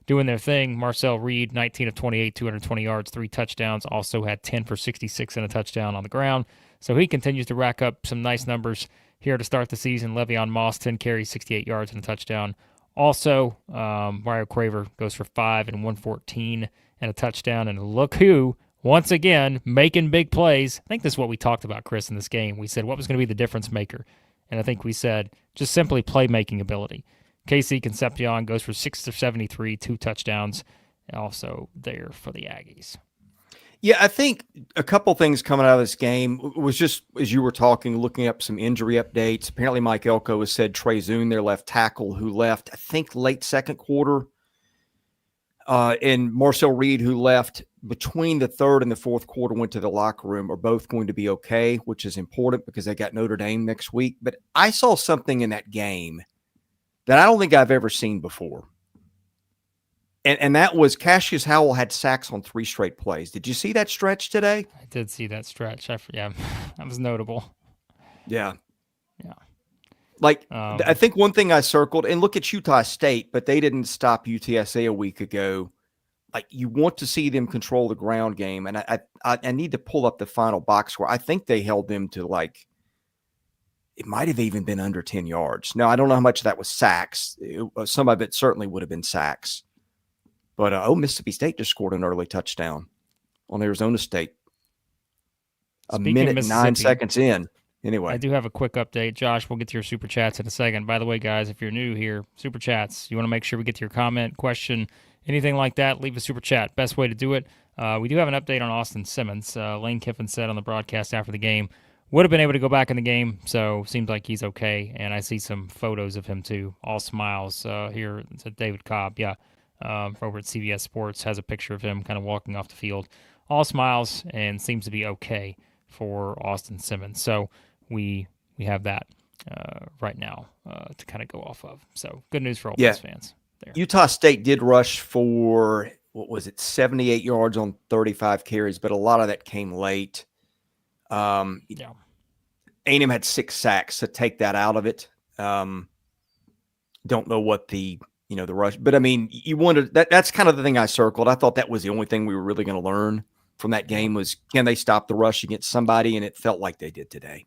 doing their thing. Marcel Reed, 19 of 28, 220 yards, 3 touchdowns. Also had 10 for 66 and a touchdown on the ground. So he continues to rack up some nice numbers here to start the season. Le'Veon Moss, 10 carries, 68 yards and a touchdown. Also, Mario Craver goes for 5 and 114 and a touchdown. And look who, once again, making big plays. I think this is what we talked about, Chris, in this game. We said what was going to be the difference maker. And I think we said just simply playmaking ability. Casey Concepcion goes for 6 of 73, 2 touchdowns, also there for the Aggies. Yeah, I think a couple things coming out of this game was just, as you were talking, looking up some injury updates. Apparently Mike Elko has said Trey Zune, their left tackle, who left, I think, late second quarter, and Marcel Reed, who left between the third and the fourth quarter, went to the locker room, are both going to be okay, which is important because they got Notre Dame next week. But I saw something in that game that I don't think I've ever seen before. And that was Cassius Howell had sacks on 3 straight plays. Did you see that stretch today? I did see that stretch. Yeah, that was notable. Yeah. Yeah. Like, I think one thing I circled, and look at Utah State, but they didn't stop UTSA a week ago. Like, you want to see them control the ground game. And I need to pull up the final box score. I think they held them to, like, it might have even been under 10 yards. Now, I don't know how much of that was sacks. Some of it certainly would have been sacks. But Mississippi State just scored an early touchdown on Arizona State. Speaking minute and 9 seconds in. Anyway. I do have a quick update. Josh, we'll get to your Super Chats in a second. By the way, guys, if you're new here, Super Chats, you want to make sure we get to your comment, question, anything like that, leave a Super Chat. Best way to do it. We do have an update on Austin Simmons. Lane Kiffin said on the broadcast after the game, would have been able to go back in the game, so seems like he's okay. And I see some photos of him, too. All smiles here. It's David Cobb, yeah. Over at CBS Sports, has a picture of him kind of walking off the field. All smiles and seems to be okay for Austin Simmons. So we have that right now to kind of go off of. So good news for Ole Miss fans there. Utah State did rush for, 78 yards on 35 carries, but a lot of that came late. A&M had 6 sacks, so take that out of it. Don't know what the rush, but I mean, you wanted that's kind of the thing I circled. I thought that was the only thing we were really going to learn from that game was, can they stop the rush against somebody? And it felt like they did today.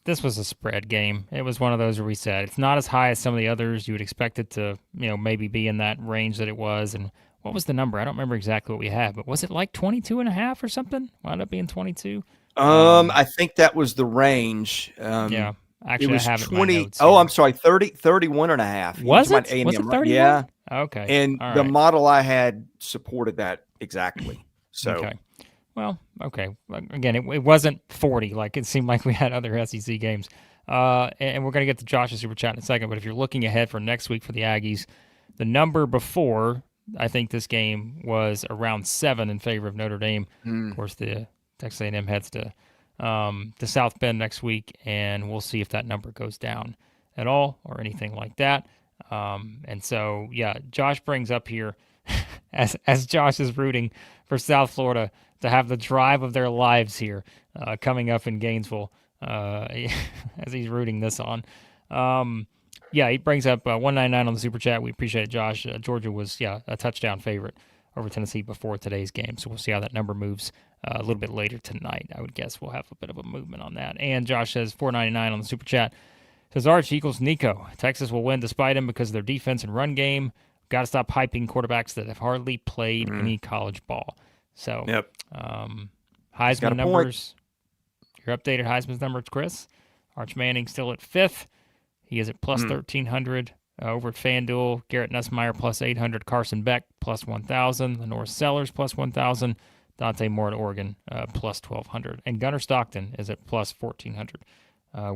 This was a spread game. It was one of those where we said it's not as high as some of the others. You would expect it to, maybe be in that range that it was. And what was the number? I don't remember exactly what we had, but was it like 22.5 or something? Wound up being 22. I think that was the range. Yeah. Actually, it was I have 20. It in my notes I'm sorry, 31.5. Was it? Was it 31? Yeah. Okay. And the model I had supported that exactly. So. Okay. Well, okay. Again, it wasn't 40 like it seemed like we had other SEC games. And we're going to get to Josh's Super Chat in a second. But if you're looking ahead for next week for the Aggies, the number before, I think this game was around 7 in favor of Notre Dame. Of course, the Texas A&M heads to South Bend next week, and we'll see if that number goes down at all or anything like that. And so, Josh brings up here, as Josh is rooting for South Florida to have the drive of their lives here coming up in Gainesville as he's rooting this on. He brings up 199 on the Super Chat. We appreciate it, Josh. Georgia was, a touchdown favorite over Tennessee before today's game, so we'll see how that number moves a little bit later tonight. I would guess we'll have a bit of a movement on that. And Josh says 499 on the Super Chat. Says Arch equals Nico. Texas will win despite him because of their defense and run game. Got to stop hyping quarterbacks that have hardly played any college ball. So, Heisman numbers. Your updated Heisman's numbers, Chris. Arch Manning still at 5th. He is at plus 1,300 over at FanDuel. Garrett Nussmeier plus 800. Carson Beck plus 1,000. Lenore Sellers plus 1,000. Dante Moore at Oregon plus 1,200. And Gunnar Stockton is at plus 1,400,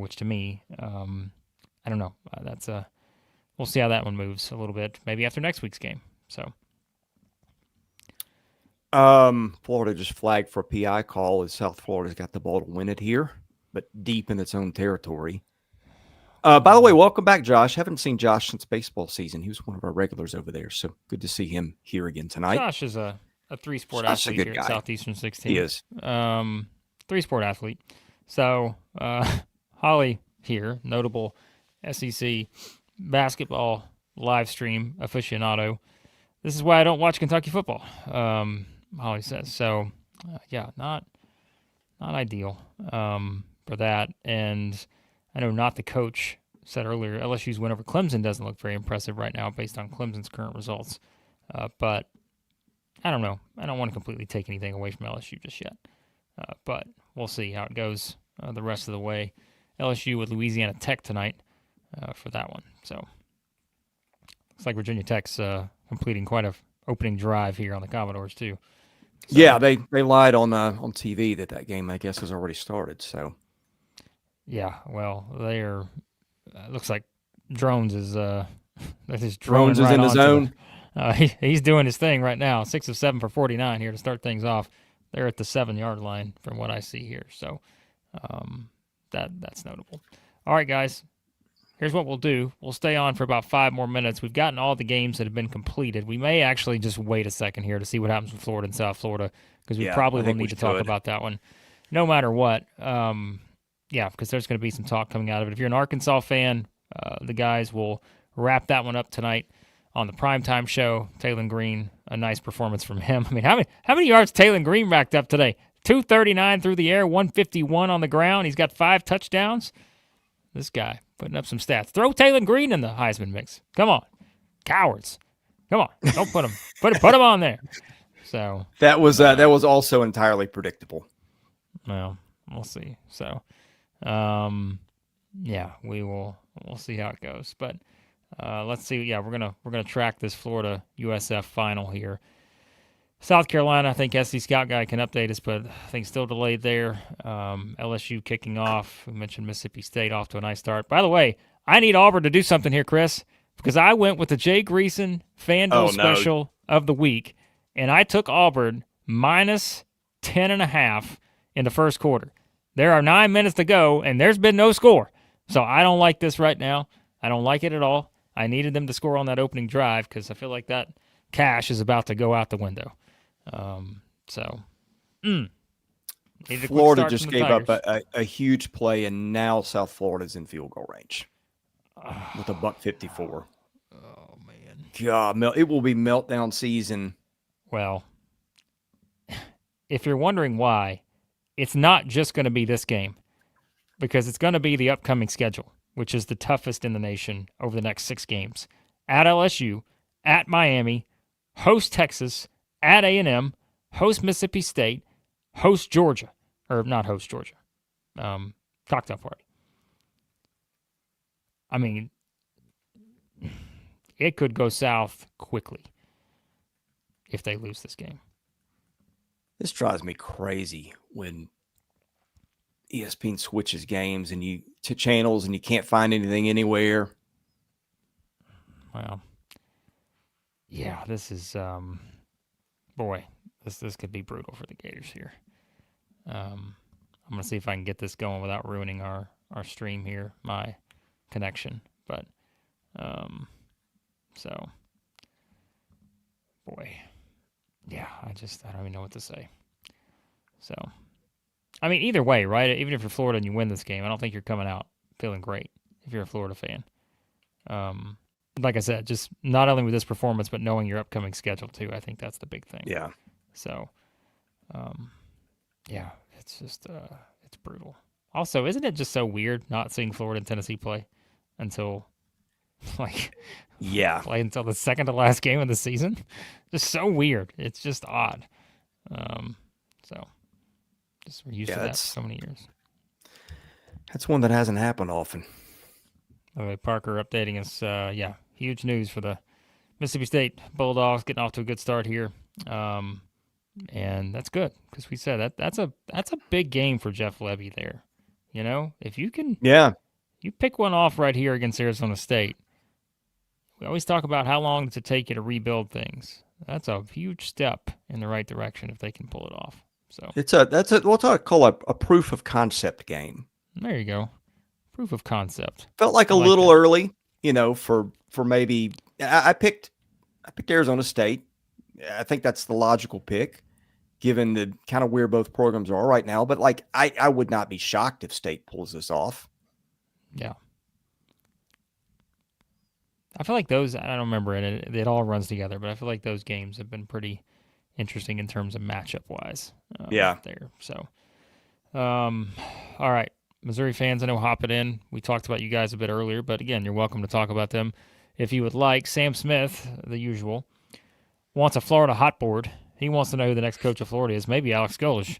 which to me, I don't know. We'll see how that one moves a little bit, maybe after next week's game. So, Florida just flagged for a PI call as South Florida's got the ball to win it here, but deep in its own territory. By the way, welcome back, Josh. Haven't seen Josh since baseball season. He was one of our regulars over there, so good to see him here again tonight. Josh is a three-sport athlete here at Southeastern 16. He is. Three-sport athlete. So, Holly here, notable SEC basketball live stream aficionado. This is why I don't watch Kentucky football, Holly says. So, yeah, not ideal for that. And I know Not the Coach said earlier, LSU's win over Clemson doesn't look very impressive right now based on Clemson's current results. But I don't know. I don't want to completely take anything away from LSU just yet. But we'll see how it goes the rest of the way. LSU with Louisiana Tech tonight for that one. So looks like Virginia Tech's completing quite a opening drive here on the Commodores too. So, yeah, they lied on TV that game, I guess, has already started. So yeah, well, they're looks like Drones is Drones is in the zone. He's doing his thing right now. 6 of 7 for 49 here to start things off. They're at the 7-yard line from what I see here. So that's notable. All right, guys. Here's what we'll do. We'll stay on for about 5 more minutes. We've gotten all the games that have been completed. We may actually just wait a second here to see what happens with Florida and South Florida because we probably will need to talk about that one no matter what. Yeah, because there's going to be some talk coming out of it. If you're an Arkansas fan, the guys will wrap that one up tonight on the primetime show. Taylon Green, a nice performance from him. I mean, how many yards Taylon Green racked up today? 239 through the air, 151 on the ground. He's got 5 touchdowns. This guy putting up some stats. Throw Taylon Green in the Heisman mix. Come on, cowards. Come on, don't put him put him on there. So that was also entirely predictable. Well, we'll see. So, yeah, we'll see how it goes. But let's see. Yeah, we're gonna track this Florida USF final here. South Carolina, I think SC Scout Guy can update us, but I think still delayed there. LSU kicking off. We mentioned Mississippi State off to a nice start. By the way, I need Auburn to do something here, Chris, because I went with the Jay Greason FanDuel special of the week, and I took Auburn minus 10.5 in the first quarter. There are 9 minutes to go, and there's been no score. So I don't like this right now. I don't like it at all. I needed them to score on that opening drive because I feel like that cash is about to go out the window. Florida just gave up a huge play, and now South Florida's in field goal range with a $154. Oh man, God, it will be meltdown season. Well, if you're wondering why, it's not just going to be this game, because it's going to be the upcoming schedule, which is the toughest in the nation over the next 6 games. At LSU, at Miami, host Texas, at A&M, host Mississippi State, host Georgia. Or not host Georgia. Cocktail party. I mean, it could go south quickly if they lose this game. This drives me crazy when ESPN switches games and to channels and you can't find anything anywhere. Well, yeah, this is boy, this could be brutal for the Gators here. I'm gonna see if I can get this going without ruining our stream here, my connection. But so boy, yeah, I don't even know what to say. So, I mean, either way, right? Even if you're Florida and you win this game, I don't think you're coming out feeling great if you're a Florida fan. Like I said, just not only with this performance, but knowing your upcoming schedule too. I think that's the big thing. Yeah. So, yeah, it's just it's brutal. Also, isn't it just so weird not seeing Florida and Tennessee play until play until the second to last game of the season? Just so weird. It's just odd. So just we're used to that for so many years. That's one that hasn't happened often. Okay, Parker updating us. Yeah, huge news for the Mississippi State Bulldogs getting off to a good start here. And that's good because we said that's a big game for Jeff Levy there. You know, if you can you pick one off right here against Arizona State. We always talk about how long does it take you to rebuild things. That's a huge step in the right direction if they can pull it off. So that's what I call a proof of concept game. There you go. Proof of concept. Felt like a little early, for maybe I picked Arizona State. I think that's the logical pick, given the kind of where both programs are right now. But like, I would not be shocked if State pulls this off. Yeah. I feel like those, I don't remember it. It all runs together, but I feel like those games have been pretty interesting in terms of matchup wise. Yeah. There. So, all right. Missouri fans, I know hop it in. We talked about you guys a bit earlier, but again, you're welcome to talk about them if you would like. Sam Smith, the usual, wants a Florida hot board. He wants to know who the next coach of Florida is. Maybe Alex Golesh,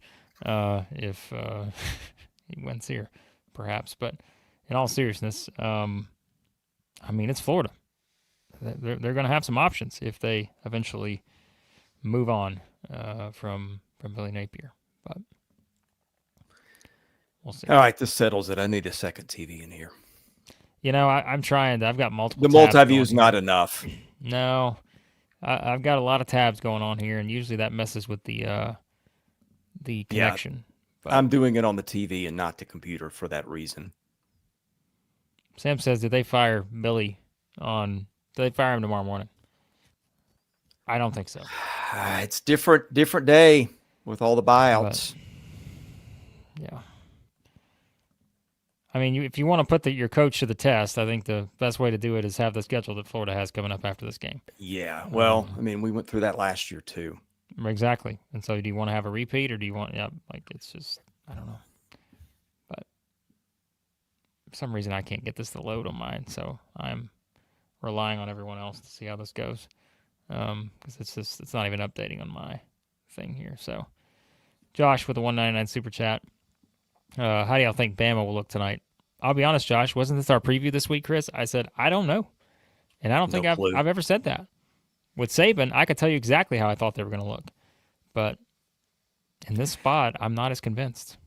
if he wins here, perhaps. But in all seriousness, it's Florida. They're going to have some options if they eventually move on from Billy Napier. But we'll see. All right, this settles it. I need a second TV in here. I'm trying. I've got multiple. The multi-view is not enough. No, I've got a lot of tabs going on here, and usually that messes with the connection. But I'm doing it on the TV and not the computer for that reason. Sam says, did they fire Billy did they fire him tomorrow morning? I don't think so. It's different day with all the buyouts. But, yeah. I mean, if you want to put your coach to the test, I think the best way to do it is have the schedule that Florida has coming up after this game. Yeah. Well, we went through that last year too. Exactly. And so do you want to have a repeat or do you want, it's just, I don't know. But for some reason I can't get this to load on mine. So I'm relying on everyone else to see how this goes. Because it's not even updating on my thing here. So Josh with the 199 super chat. How do y'all think Bama will look tonight? I'll be honest, Josh, wasn't this our preview this week, Chris? I said, I don't know. And I don't think I've ever said that. With Saban, I could tell you exactly how I thought they were going to look. But in this spot, I'm not as convinced.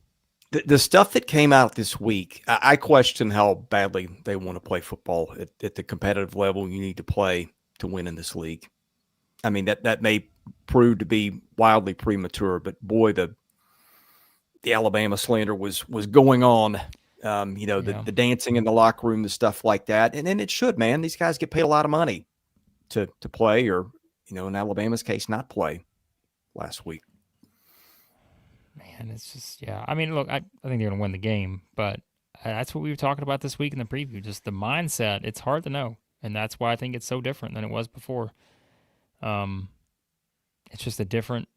The stuff that came out this week, I question how badly they want to play football at the competitive level you need to play to win in this league. I mean, that may prove to be wildly premature, but boy, the Alabama slander was going on. The dancing in the locker room, the stuff like that. And then it should, man. These guys get paid a lot of money to play or, in Alabama's case, not play last week. Man, it's just, yeah. I mean, look, I think they're going to win the game, but that's what we were talking about this week in the preview. Just the mindset, it's hard to know. And that's why I think it's so different than it was before. It's just a different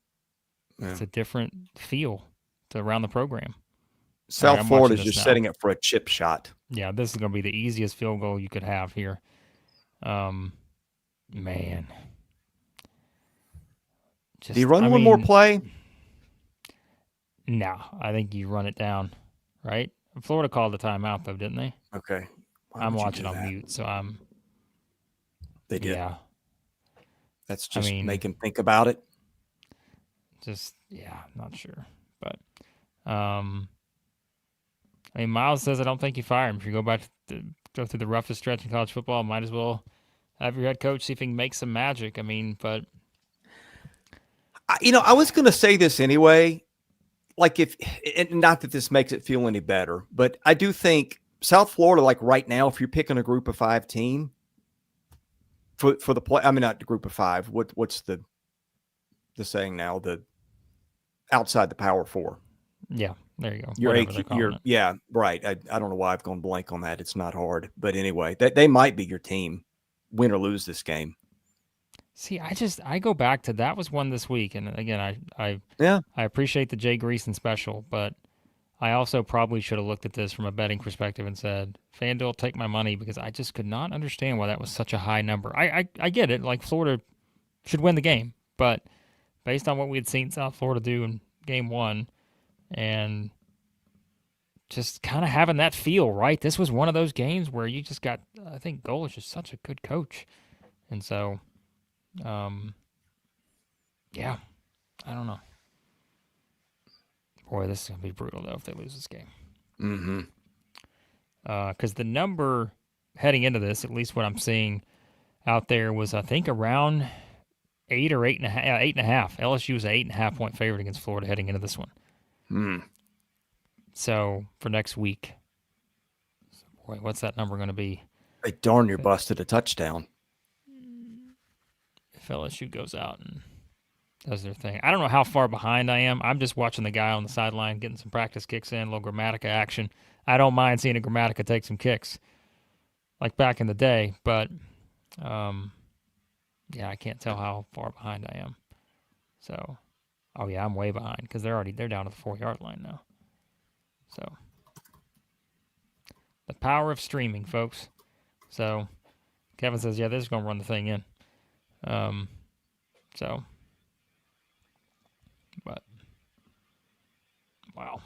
feel around the program. South Florida is just setting up for a chip shot. Yeah, this is going to be the easiest field goal you could have here. Man. Do you run one more play? No, I think you run it down, right? Florida called the timeout, though, didn't they? Okay. I'm watching on mute, so I'm... They did. Yeah. That's just make him think about it. Just, I'm not sure. But, Miles says, I don't think you fire him. If you go through the roughest stretch in college football, might as well have your head coach see if he can make some magic. But... I was going to say this anyway. Like not that this makes it feel any better, but I do think South Florida, like right now, if you're picking a group of 5 team for the play, not the group of 5. What's the saying now? The outside the Power 4. Yeah, there you go. Yeah, right. I don't know why I've gone blank on that. It's not hard, but anyway, they might be your team, win or lose this game. See, I go back to that was one this week, and again, I appreciate the Jay Greason special, but I also probably should have looked at this from a betting perspective and said, FanDuel, take my money, because I just could not understand why that was such a high number. I get it, like Florida should win the game, but based on what we had seen South Florida do in game 1, and just kind of having that feel, right? This was one of those games where you just got, I think Golish is such a good coach. And so, yeah, I don't know. Boy, this is going to be brutal, though, if they lose this game. Mm-hmm. Because the number heading into this, at least what I'm seeing out there, was, I think, around 8 or 8.5. LSU was an 8.5 point favorite against Florida heading into this one. So, for next week, boy, what's that number going to be? They darn near busted a touchdown. If LSU goes out and does their thing. I don't know how far behind I am. I'm just watching the guy on the sideline getting some practice kicks in, a little Grammatica action. I don't mind seeing a Grammatica take some kicks like back in the day, but yeah, I can't tell how far behind I am. So, oh yeah, I'm way behind because they're down to the 4-yard line now. So, the power of streaming, folks. So, Kevin says, yeah, they're just going to run the thing in. So, but, wow.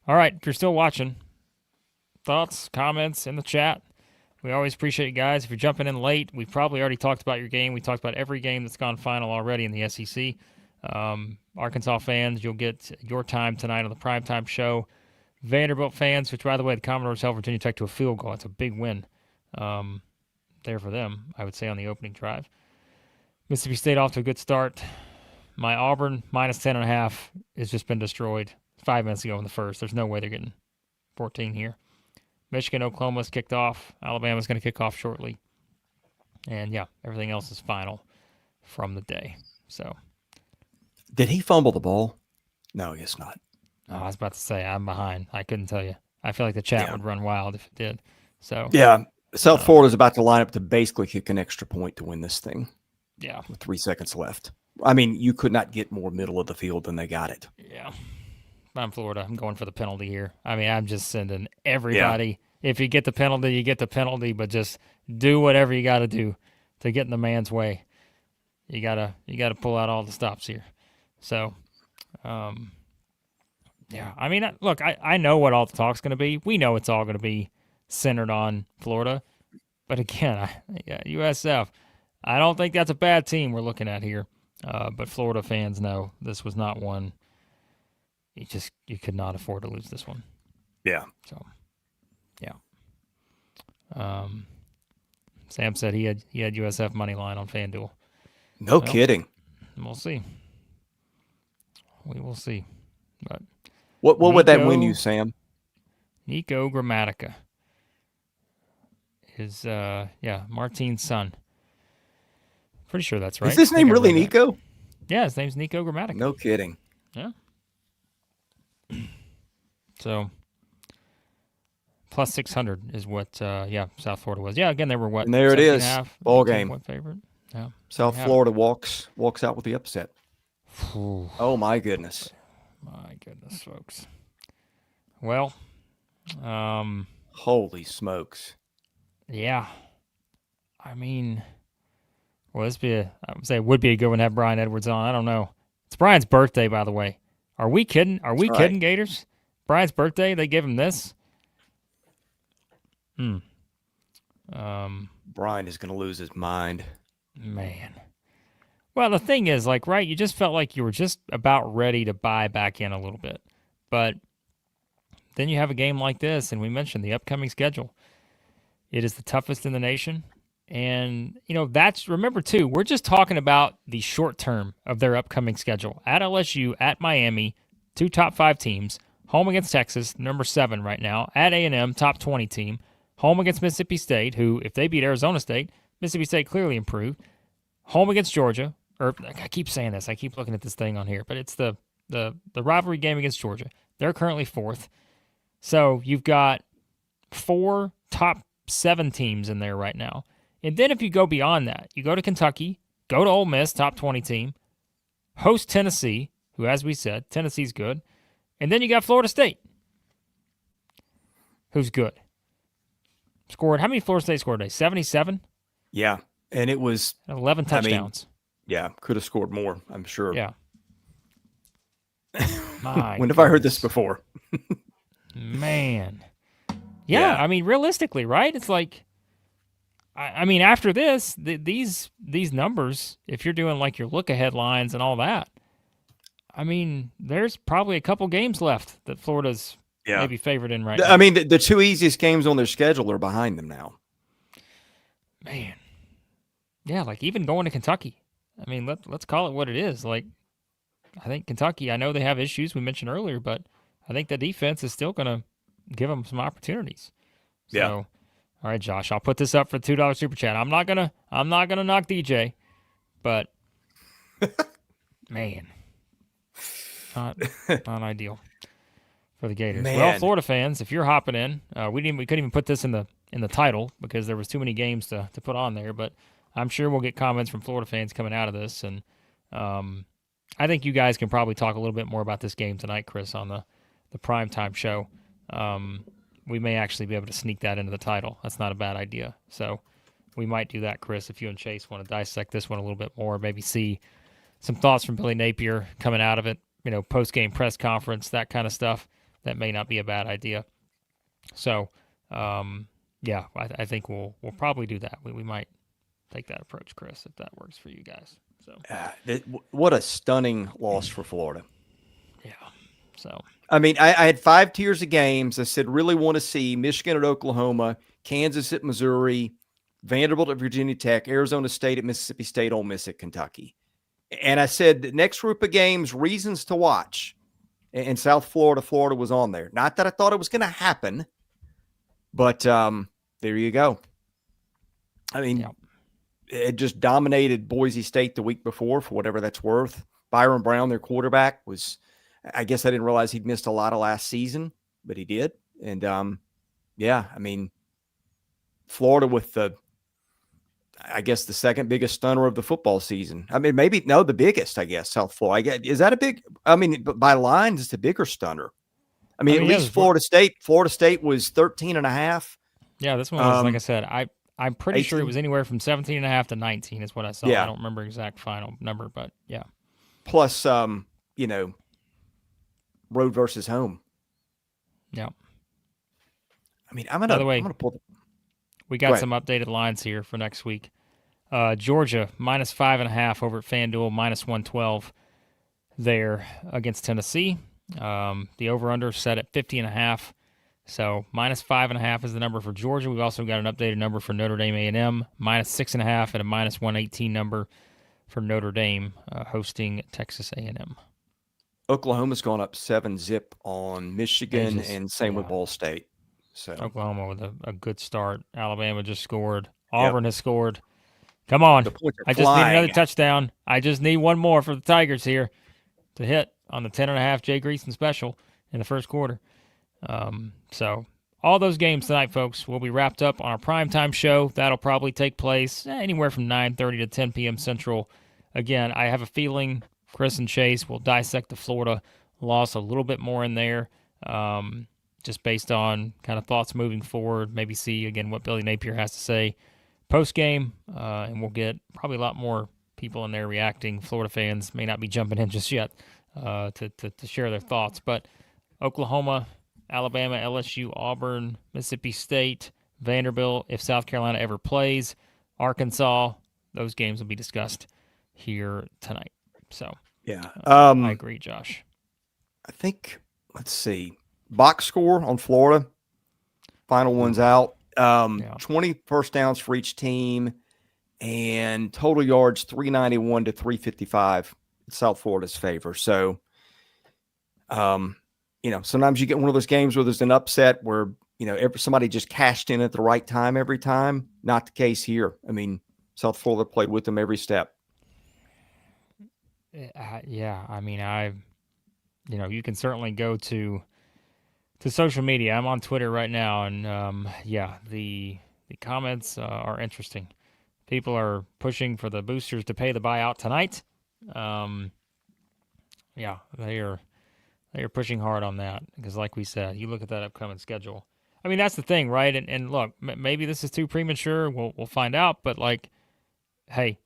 All right, if you're still watching, thoughts, comments in the chat. We always appreciate you guys. If you're jumping in late, we've probably already talked about your game. We talked about every game that's gone final already in the SEC. Arkansas fans, you'll get your time tonight on the primetime show. Vanderbilt fans, which, by the way, the Commodores held Virginia Tech to a field goal. It's a big win there for them, I would say, on the opening drive. Mississippi State off to a good start. My Auburn, minus 10.5, has just been destroyed 5 minutes ago in the first. There's no way they're getting 14 here. Michigan, Oklahoma's kicked off. Alabama's going to kick off shortly. And, yeah, everything else is final from the day. So, did he fumble the ball? No, I guess not. Oh, I was about to say, I'm behind. I couldn't tell you. I feel like the chat would run wild if it did. So, yeah, South Florida's about to line up to basically kick an extra point to win this thing. Yeah. With 3 seconds left. I mean, you could not get more middle of the field than they got it. Yeah. I'm Florida. I'm going for the penalty here. I mean, I'm just sending everybody. Yeah. If you get the penalty, you get the penalty, but just do whatever you got to do to get in the man's way. You gotta pull out all the stops here. So, yeah. I mean, look, I know what all the talk's going to be. We know it's all going to be centered on Florida. But again, USF, I don't think that's a bad team we're looking at here. But Florida fans know this was not one. You could not afford to lose this one. Yeah. So, yeah. Sam said he had USF money line on FanDuel. No kidding. We'll see. We will see. But what would that win you, Sam? Nico Grammatica is Martine's son. Pretty sure that's right. Is his name really Nico? Yeah, his name's Nico Grammatica. No kidding. Yeah. So, plus 600 is what, South Florida was. Yeah, again, they were what? And there it is. Ball game. What favorite? Yeah. South Florida walks out with the upset. Oh, my goodness. My goodness, folks. Well, holy smokes. Yeah. I mean, well, I would say it would be a good one to have Brian Edwards on. I don't know. It's Brian's birthday, by the way. Are we kidding? Are we kidding, Gators? Brian's birthday, they give him this? Brian is going to lose his mind. Man. Well, the thing is, right, you just felt like you were just about ready to buy back in a little bit. But then you have a game like this, and we mentioned the upcoming schedule. It is the toughest in the nation. And, remember, too, we're just talking about the short term of their upcoming schedule. At LSU, at Miami, 2 top 5 teams. Home against Texas, number 7 right now. At A&M, top 20 team. Home against Mississippi State, who, if they beat Arizona State, Mississippi State clearly improved. Home against Georgia. I keep saying this. I keep looking at this thing on here. But it's the rivalry game against Georgia. They're currently 4th. So you've got 4 top 7 teams in there right now. And then if you go beyond that, you go to Kentucky, go to Ole Miss, top 20 team, host Tennessee, who, as we said, Tennessee's good. And then you got Florida State, who's good. How many Florida State scored today? 77? Yeah, and it was 11 touchdowns. Could have scored more, I'm sure. Yeah. When have I heard this before? Man. Yeah, I mean, realistically, right? It's like, I mean, after this, these numbers, if you're doing like your look-ahead lines and all that, I mean, there's probably a couple games left that Florida's maybe favored in right now. I mean, the two easiest games on their schedule are behind them now. Man. Yeah, like even going to Kentucky. I mean, let's call it what it is. Like, I think Kentucky, I know they have issues we mentioned earlier, but I think the defense is still going to give them some opportunities. So, all right, Josh, I'll put this up for $2 super chat. I'm not gonna knock DJ, but man, not ideal for the Gators. Man. Well, Florida fans, if you're hopping in, we couldn't even put this in the title because there was too many games to put on there. But I'm sure we'll get comments from Florida fans coming out of this, and I think you guys can probably talk a little bit more about this game tonight, Chris, on the primetime show. We may actually be able to sneak that into the title. That's not a bad idea. So we might do that, Chris, if you and Chase want to dissect this one a little bit more, maybe see some thoughts from Billy Napier coming out of it, post-game press conference, that kind of stuff. That may not be a bad idea. So, I think we'll probably do that. We might take that approach, Chris, if that works for you guys. So, what a stunning loss for Florida. Yeah. So, I mean, I had 5 tiers of games. I said, really want to see Michigan at Oklahoma, Kansas at Missouri, Vanderbilt at Virginia Tech, Arizona State at Mississippi State, Ole Miss at Kentucky. And I said, the next group of games, reasons to watch. And South Florida, Florida was on there. Not that I thought it was going to happen, but there you go. I mean, it just dominated Boise State the week before, for whatever that's worth. Byron Brown, their quarterback, I guess I didn't realize he'd missed a lot of last season, but he did. And, I mean, Florida with the second biggest stunner of the football season. I mean, the biggest, I guess, South Florida. Is that a big – I mean, by lines, it's a bigger stunner. I mean, at least Florida State was 13.5. Yeah, this one was, like I said, I'm pretty 18? Sure it was anywhere from 17.5 to 19 is what I saw. Yeah. I don't remember exact final number, but yeah. Plus, road versus home. Yeah. I mean, I'm gonna pull. We got some updated lines here for next week. Georgia -5.5 over at FanDuel, -112 there against Tennessee. The over/under set at 50.5. So -5.5 is the number for Georgia. We've also got an updated number for Notre Dame A&M, -6.5, and a -118 number for Notre Dame hosting Texas A&M. Oklahoma's gone up 7-0 on Michigan, and same with Ball State. So Oklahoma with a good start. Alabama just scored. Auburn has scored. Come on. I just need another touchdown. I just need one more for the Tigers here to hit on the 10.5 Jay Greason special in the first quarter. So all those games tonight, folks, will be wrapped up on our primetime show. That'll probably take place anywhere from 9:30 to 10 p.m. Central. Again, I have a feeling Chris and Chase will dissect the Florida loss a little bit more in there, just based on kind of thoughts moving forward. Maybe see, again, what Billy Napier has to say post-game, and we'll get probably a lot more people in there reacting. Florida fans may not be jumping in just yet to share their thoughts. But Oklahoma, Alabama, LSU, Auburn, Mississippi State, Vanderbilt, if South Carolina ever plays, Arkansas, those games will be discussed here tonight. So, I agree, Josh. I think, let's see, box score on Florida, final one's out. 20 first downs for each team, and total yards 391 to 355 in South Florida's favor. So, sometimes you get one of those games where there's an upset where, somebody just cashed in at the right time every time. Not the case here. I mean, South Florida played with them every step. I mean, you can certainly go to social media. I'm on Twitter right now, and the comments are interesting. People are pushing for the boosters to pay the buyout tonight. They are pushing hard on that because, like we said, you look at that upcoming schedule. I mean, that's the thing, right? And look, maybe this is too premature. We'll find out. But hey,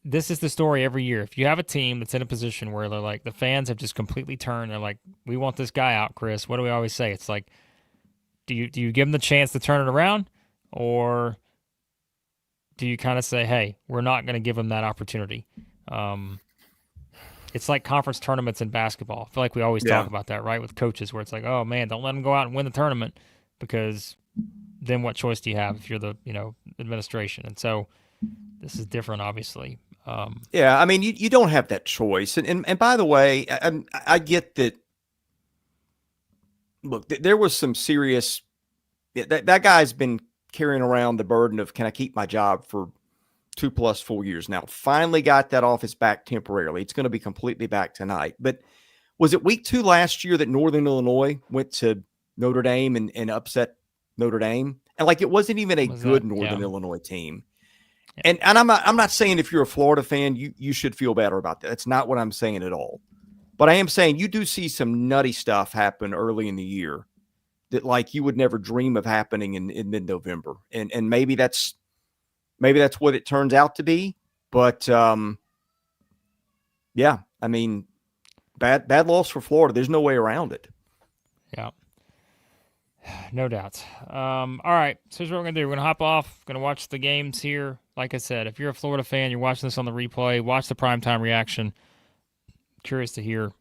this is the story every year. If you have a team that's in a position where they're like, the fans have just completely turned, they're like, we want this guy out, Chris. What do we always say? It's like, do you give them the chance to turn it around, or do you kind of say, hey, we're not going to give them that opportunity? It's like conference tournaments in basketball. I feel like we always talk about that, right, with coaches, where it's like, oh man, don't let them go out and win the tournament, because then what choice do you have if you're the administration? And so this is different, obviously. Yeah, I mean, you don't have that choice. And by the way, I get that. Look, there was some serious. That guy's been carrying around the burden of, can I keep my job for 2+ full years now? Finally got that off his back temporarily. It's going to be completely back tonight. But was it week 2 last year that Northern Illinois went to Notre Dame and upset Notre Dame? And like, it wasn't even a good Northern Illinois team. Yeah. And I'm not saying if you're a Florida fan, you should feel better about that. That's not what I'm saying at all. But I am saying you do see some nutty stuff happen early in the year that, like, you would never dream of happening in mid-November. And maybe that's what it turns out to be. But yeah, I mean, bad loss for Florida. There's no way around it. Yeah. No doubt. All right, so here's what we're going to do. We're going to hop off, going to watch the games here. Like I said, if you're a Florida fan, you're watching this on the replay, watch the primetime reaction. Curious to hear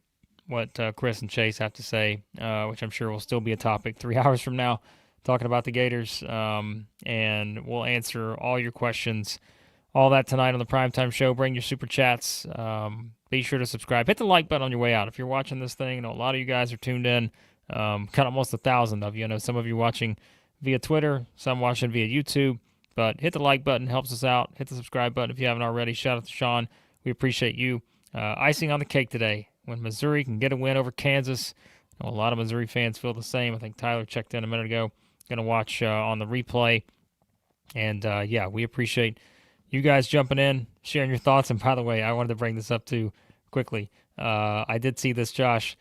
what Chris and Chase have to say, which I'm sure will still be a topic 3 hours from now, talking about the Gators. And we'll answer all your questions, all that tonight on the primetime show. Bring your super chats. Be sure to subscribe. Hit the like button on your way out. If you're watching this thing, I know a lot of you guys are tuned in. Kind of almost 1,000 of you. I know some of you watching via Twitter, some watching via YouTube. But hit the like button, helps us out. Hit the subscribe button if you haven't already. Shout out to Sean. We appreciate you. Icing on the cake today. When Missouri can get a win over Kansas, a lot of Missouri fans feel the same. I think Tyler checked in a minute ago. Going to watch on the replay. And, yeah, we appreciate you guys jumping in, sharing your thoughts. And, by the way, I wanted to bring this up, too, quickly. I did see this, Josh.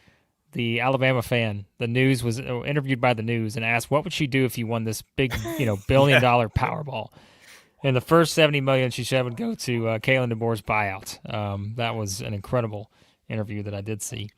The Alabama fan, the News was interviewed by the News and asked, what would she do if you won this big, billion-dollar Powerball? And the first $70 million she said would go to Kalen DeBoer's buyout. That was an incredible interview that I did see.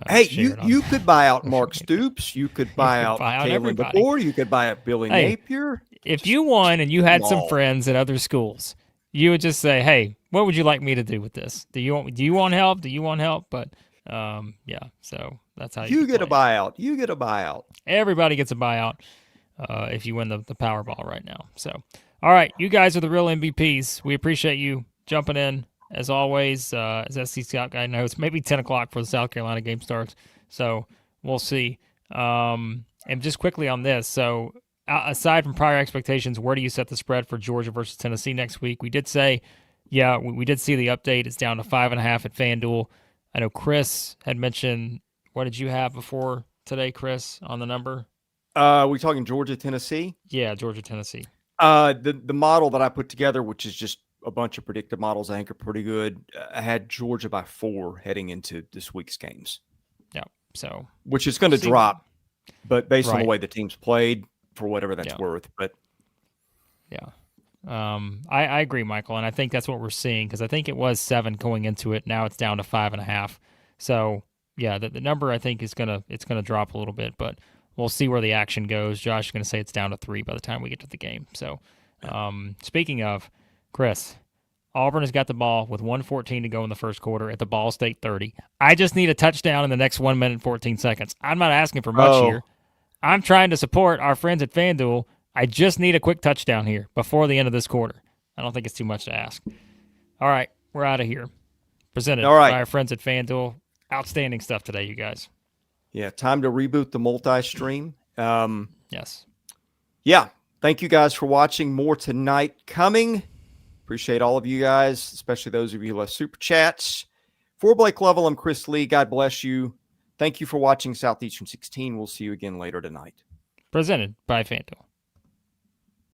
Hey, you could buy out Mark Stoops. You could buy out Kalen DeBoer. You could buy out Billy Napier. If you won and you had some friends at other schools, you would just say, "Hey, what would you like me to do with this? Do you want help? Do you want help?" But yeah, so that's how you get a buyout. You get a buyout. Everybody gets a buyout if you win the Powerball right now. So, all right, you guys are the real MVPs. We appreciate you jumping in. As always, as SC Scout Guy knows, maybe 10 o'clock for the South Carolina game starts. So we'll see. And just quickly on this, so aside from prior expectations, where do you set the spread for Georgia versus Tennessee next week? We did say, yeah, we did see the update. It's down to 5.5 at FanDuel. I know Chris had mentioned, what did you have before today, Chris, on the number? We talking Georgia, Tennessee? Yeah, Georgia, Tennessee. The model that I put together, which is just a bunch of predictive models, I think are pretty good. I had Georgia by 4 heading into this week's games. Yeah, so which is going to drop, but based on the way the teams played, for whatever that's worth. But yeah, I agree, Michael, and I think that's what we're seeing, because I think it was 7 going into it. Now it's down to 5.5. So yeah, the number I think is gonna drop a little bit, but we'll see where the action goes. Josh is going to say it's down to 3 by the time we get to the game. So speaking of, Chris, Auburn has got the ball with 1:14 to go in the first quarter at the Ball State 30. I just need a touchdown in the next 1 minute and 14 seconds. I'm not asking for much here. I'm trying to support our friends at FanDuel. I just need a quick touchdown here before the end of this quarter. I don't think it's too much to ask. All right, we're out of here. Presented by our friends at FanDuel. Outstanding stuff today, you guys. Yeah, time to reboot the multi-stream. Yes. Yeah, thank you guys for watching. More tonight coming. Appreciate all of you guys, especially those of you who left super chats. For Blake Lovell, I'm Chris Lee. God bless you. Thank you for watching Southeastern 16. We'll see you again later tonight. Presented by FanDuel.